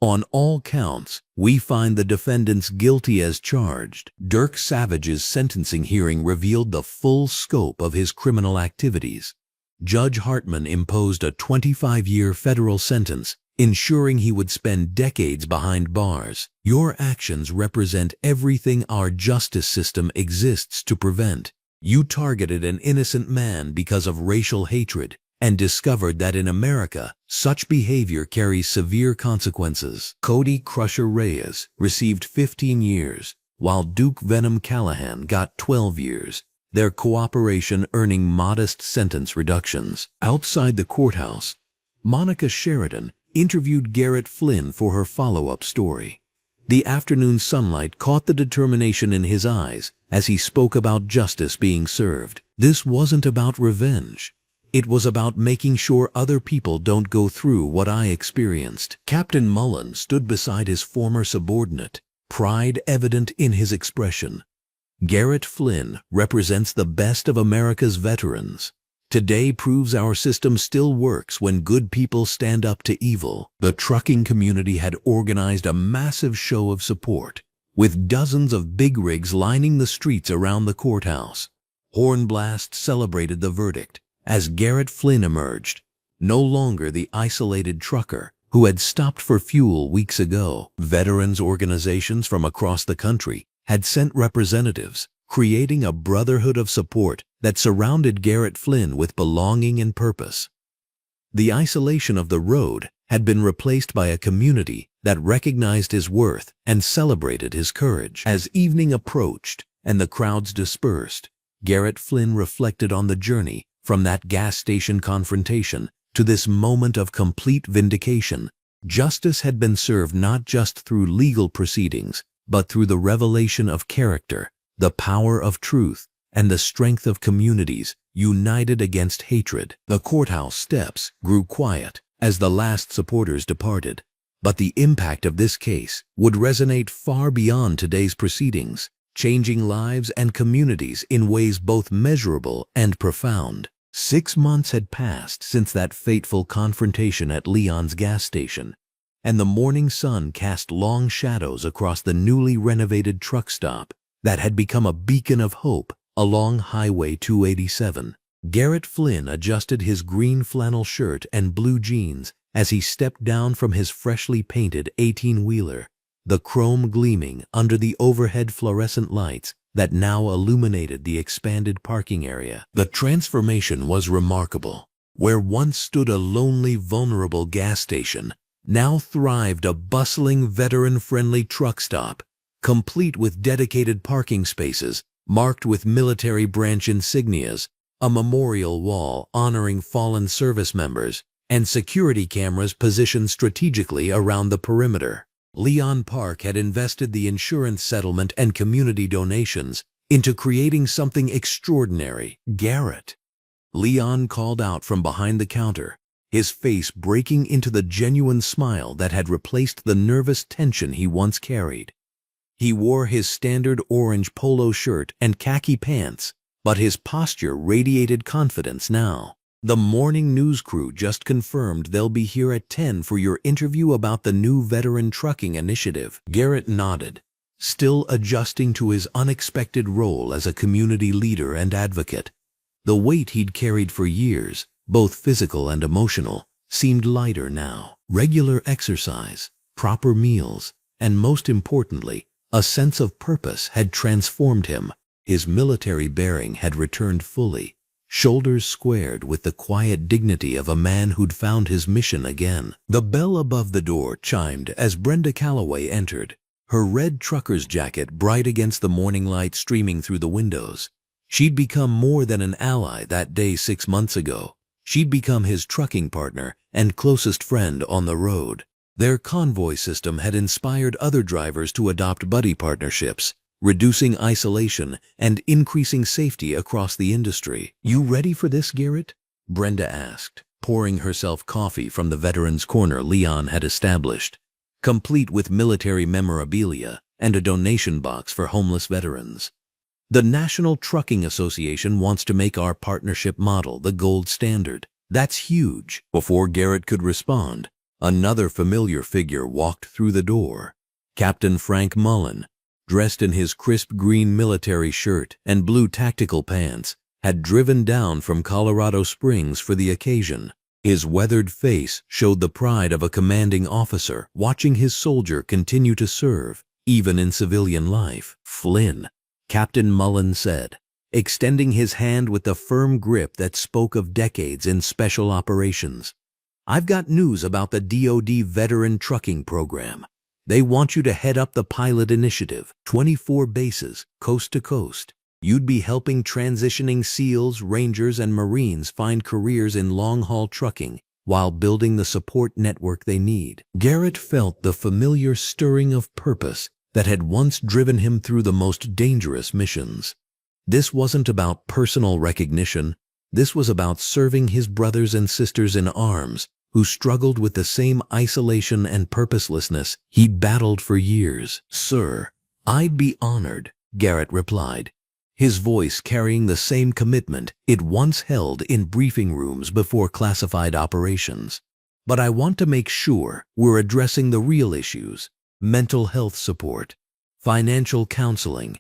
"On all counts, we find the defendants guilty as charged." Dirk Savage's sentencing hearing revealed the full scope of his criminal activities. Judge Hartman imposed a 25-year federal sentence, ensuring he would spend decades behind bars. Your actions represent everything our justice system exists to prevent. You targeted an innocent man because of racial hatred and discovered that in America, such behavior carries severe consequences. Cody Crusher Reyes received 15 years, while Duke Venom Callahan got 12 years, their cooperation earning modest sentence reductions. Outside the courthouse, Monica Sheridan interviewed Garrett Flynn for her follow-up story. The afternoon sunlight caught the determination in his eyes as he spoke about justice being served. This wasn't about revenge. It was about making sure other people don't go through what I experienced. Captain Mullen stood beside his former subordinate, pride evident in his expression. Garrett Flynn represents the best of America's veterans. Today proves our system still works when good people stand up to evil. The trucking community had organized a massive show of support, with dozens of big rigs lining the streets around the courthouse. Horn blasts celebrated the verdict as Garrett Flynn emerged, no longer the isolated trucker who had stopped for fuel weeks ago. Veterans organizations from across the country had sent representatives, creating a brotherhood of support that surrounded Garrett Flynn with belonging and purpose. The isolation of the road had been replaced by a community that recognized his worth and celebrated his courage. As evening approached and the crowds dispersed, Garrett Flynn reflected on the journey from that gas station confrontation to this moment of complete vindication. Justice had been served not just through legal proceedings, but through the revelation of character, the power of truth, and the strength of communities united against hatred. The courthouse steps grew quiet as the last supporters departed, but the impact of this case would resonate far beyond today's proceedings, changing lives and communities in ways both measurable and profound. 6 months had passed since that fateful confrontation at Leon's gas station, and the morning sun cast long shadows across the newly renovated truck stop that had become a beacon of hope along Highway 287. Garrett Flynn adjusted his green flannel shirt and blue jeans as he stepped down from his freshly painted 18-wheeler, the chrome gleaming under the overhead fluorescent lights that now illuminated the expanded parking area. The transformation was remarkable. Where once stood a lonely, vulnerable gas station, now thrived a bustling, veteran-friendly truck stop, complete with dedicated parking spaces marked with military branch insignias, a memorial wall honoring fallen service members, and security cameras positioned strategically around the perimeter. Leon Park had invested the insurance settlement and community donations into creating something extraordinary. Garrett. Leon called out from behind the counter, his face breaking into the genuine smile that had replaced the nervous tension he once carried. He wore his standard orange polo shirt and khaki pants, but his posture radiated confidence now. The morning news crew just confirmed they'll be here at 10 for your interview about the new veteran trucking initiative. Garrett nodded, still adjusting to his unexpected role as a community leader and advocate. The weight he'd carried for years, both physical and emotional, seemed lighter now. Regular exercise, proper meals, and most importantly, a sense of purpose had transformed him. His military bearing had returned fully, shoulders squared with the quiet dignity of a man who'd found his mission again. The bell above the door chimed as Brenda Calloway entered, her red trucker's jacket bright against the morning light streaming through the windows. She'd become more than an ally that day 6 months ago. She'd become his trucking partner and closest friend on the road. Their convoy system had inspired other drivers to adopt buddy partnerships, reducing isolation and increasing safety across the industry. "You ready for this, Garrett?" Brenda asked, pouring herself coffee from the veterans' corner Leon had established, complete with military memorabilia and a donation box for homeless veterans. "The National Trucking Association wants to make our partnership model the gold standard. That's huge." Before Garrett could respond, another familiar figure walked through the door. Captain Frank Mullen, dressed in his crisp green military shirt and blue tactical pants, had driven down from Colorado Springs for the occasion. His weathered face showed the pride of a commanding officer watching his soldier continue to serve, even in civilian life. "Flynn," Captain Mullen said, extending his hand with the firm grip that spoke of decades in special operations. "I've got news about the DoD Veteran Trucking Program. They want you to head up the pilot initiative, 24 bases, coast to coast. You'd be helping transitioning SEALs, Rangers, and Marines find careers in long-haul trucking while building the support network they need." Garrett felt the familiar stirring of purpose that had once driven him through the most dangerous missions. This wasn't about personal recognition. This was about serving his brothers and sisters in arms who struggled with the same isolation and purposelessness he'd battled for years. "Sir, I'd be honored," Garrett replied, his voice carrying the same commitment it once held in briefing rooms before classified operations. "But I want to make sure we're addressing the real issues: mental health support, financial counseling,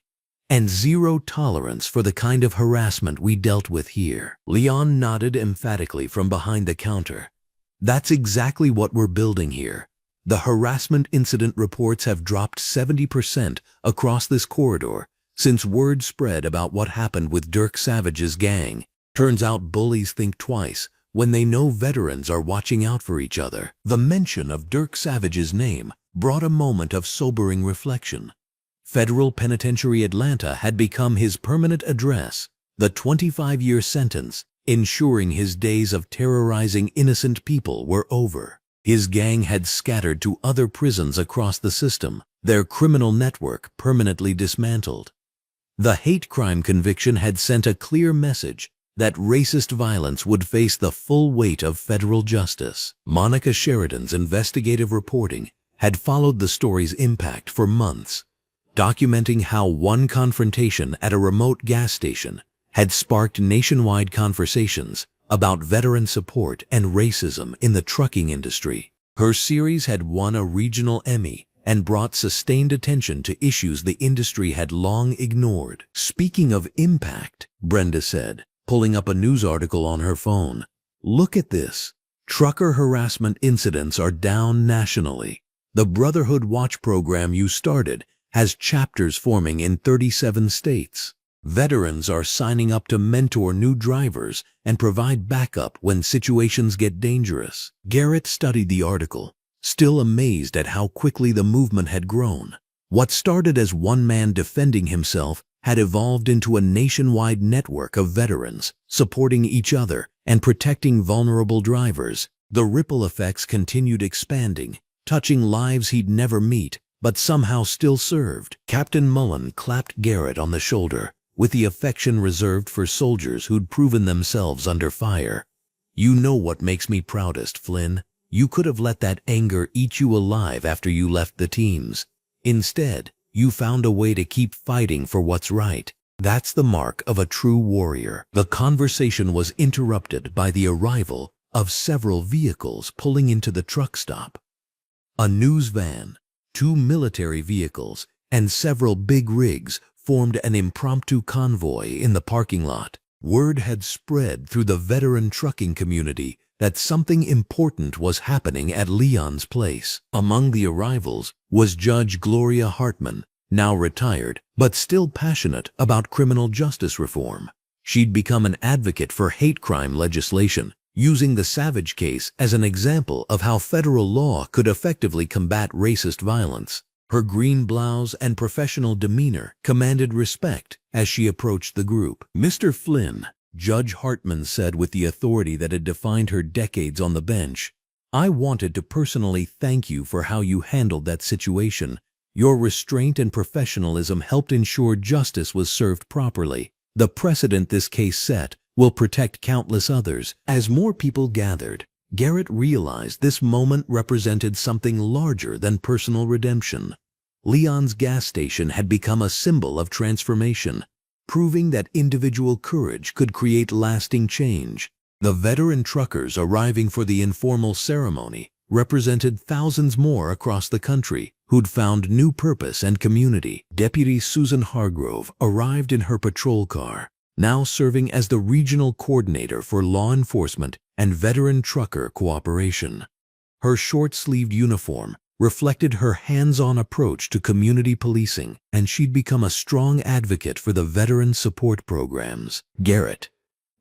and zero tolerance for the kind of harassment we dealt with here." Leon nodded emphatically from behind the counter. "That's exactly what we're building here. The harassment incident reports have dropped 70% across this corridor since word spread about what happened with Dirk Savage's gang. Turns out bullies think twice when they know veterans are watching out for each other." The mention of Dirk Savage's name brought a moment of sobering reflection. Federal Penitentiary Atlanta had become his permanent address, the 25-year sentence ensuring his days of terrorizing innocent people were over. His gang had scattered to other prisons across the system, their criminal network permanently dismantled. The hate crime conviction had sent a clear message that racist violence would face the full weight of federal justice. Monica Sheridan's investigative reporting had followed the story's impact for months, documenting how one confrontation at a remote gas station had sparked nationwide conversations about veteran support and racism in the trucking industry. Her series had won a regional Emmy and brought sustained attention to issues the industry had long ignored. "Speaking of impact," Brenda said, pulling up a news article on her phone, "look at this. Trucker harassment incidents are down nationally. The Brotherhood Watch program you started has chapters forming in 37 states. Veterans are signing up to mentor new drivers and provide backup when situations get dangerous." Garrett studied the article, still amazed at how quickly the movement had grown. What started as one man defending himself had evolved into a nationwide network of veterans supporting each other and protecting vulnerable drivers. The ripple effects continued expanding, touching lives he'd never meet, but somehow still served. Captain Mullen clapped Garrett on the shoulder with the affection reserved for soldiers who'd proven themselves under fire. "You know what makes me proudest, Flynn. You could have let that anger eat you alive after you left the teams. Instead, you found a way to keep fighting for what's right. That's the mark of a true warrior." The conversation was interrupted by the arrival of several vehicles pulling into the truck stop. A news van, 2 military vehicles, and several big rigs formed an impromptu convoy in the parking lot. Word had spread through the veteran trucking community that something important was happening at Leon's place. Among the arrivals was Judge Gloria Hartman, now retired, but still passionate about criminal justice reform. She'd become an advocate for hate crime legislation, using the Savage case as an example of how federal law could effectively combat racist violence. Her green blouse and professional demeanor commanded respect as she approached the group. "Mr. Flynn," Judge Hartman said with the authority that had defined her decades on the bench, "I wanted to personally thank you for how you handled that situation. Your restraint and professionalism helped ensure justice was served properly. The precedent this case set will protect countless others." As more people gathered, Garrett realized this moment represented something larger than personal redemption. Leon's gas station had become a symbol of transformation, proving that individual courage could create lasting change. The veteran truckers arriving for the informal ceremony represented thousands more across the country who'd found new purpose and community. Deputy Susan Hargrove arrived in her patrol car, now serving as the regional coordinator for law enforcement and veteran trucker cooperation. Her short-sleeved uniform reflected her hands-on approach to community policing, and she'd become a strong advocate for the veteran support programs. Garrett,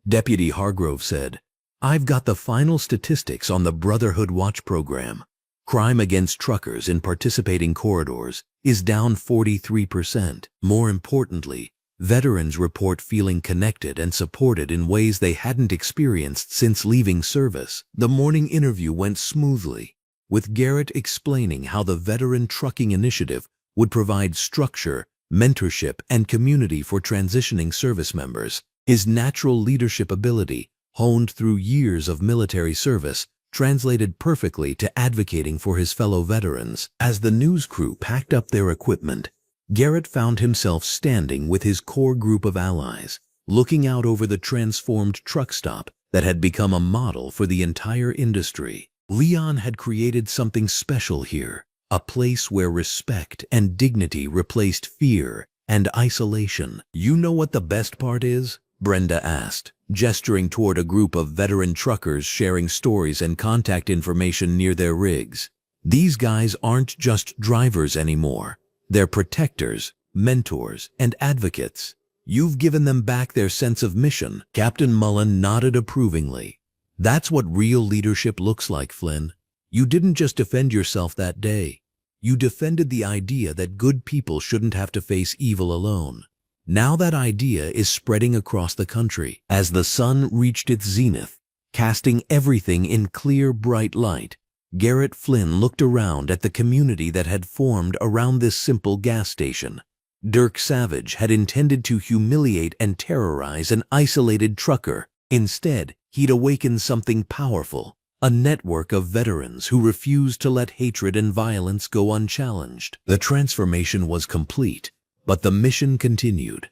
Deputy Hargrove said, "I've got the final statistics on the Brotherhood Watch program. Crime against truckers in participating corridors is down 43%. More importantly, veterans report feeling connected and supported in ways they hadn't experienced since leaving service." The morning interview went smoothly, with Garrett explaining how the Veteran Trucking Initiative would provide structure, mentorship, and community for transitioning service members. His natural leadership ability, honed through years of military service, translated perfectly to advocating for his fellow veterans. As the news crew packed up their equipment, Garrett found himself standing with his core group of allies, looking out over the transformed truck stop that had become a model for the entire industry. Leon had created something special here, a place where respect and dignity replaced fear and isolation. "You know what the best part is?" Brenda asked, gesturing toward a group of veteran truckers sharing stories and contact information near their rigs. "These guys aren't just drivers anymore. They're protectors, mentors, and advocates. You've given them back their sense of mission." Captain Mullen nodded approvingly. "That's what real leadership looks like, Flynn. You didn't just defend yourself that day. You defended the idea that good people shouldn't have to face evil alone. Now that idea is spreading across the country." As the sun reached its zenith, casting everything in clear, bright light, Garrett Flynn looked around at the community that had formed around this simple gas station. Dirk Savage had intended to humiliate and terrorize an isolated trucker. Instead, he'd awakened something powerful, a network of veterans who refused to let hatred and violence go unchallenged. The transformation was complete, but the mission continued.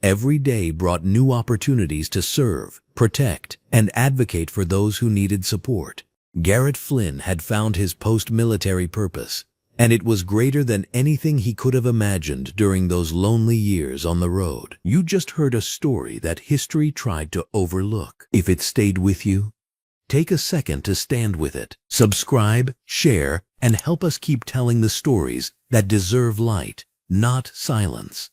Every day brought new opportunities to serve, protect, and advocate for those who needed support. Garrett Flynn had found his post-military purpose, and it was greater than anything he could have imagined during those lonely years on the road. You just heard a story that history tried to overlook. If it stayed with you, take a second to stand with it. Subscribe, share, and help us keep telling the stories that deserve light, not silence.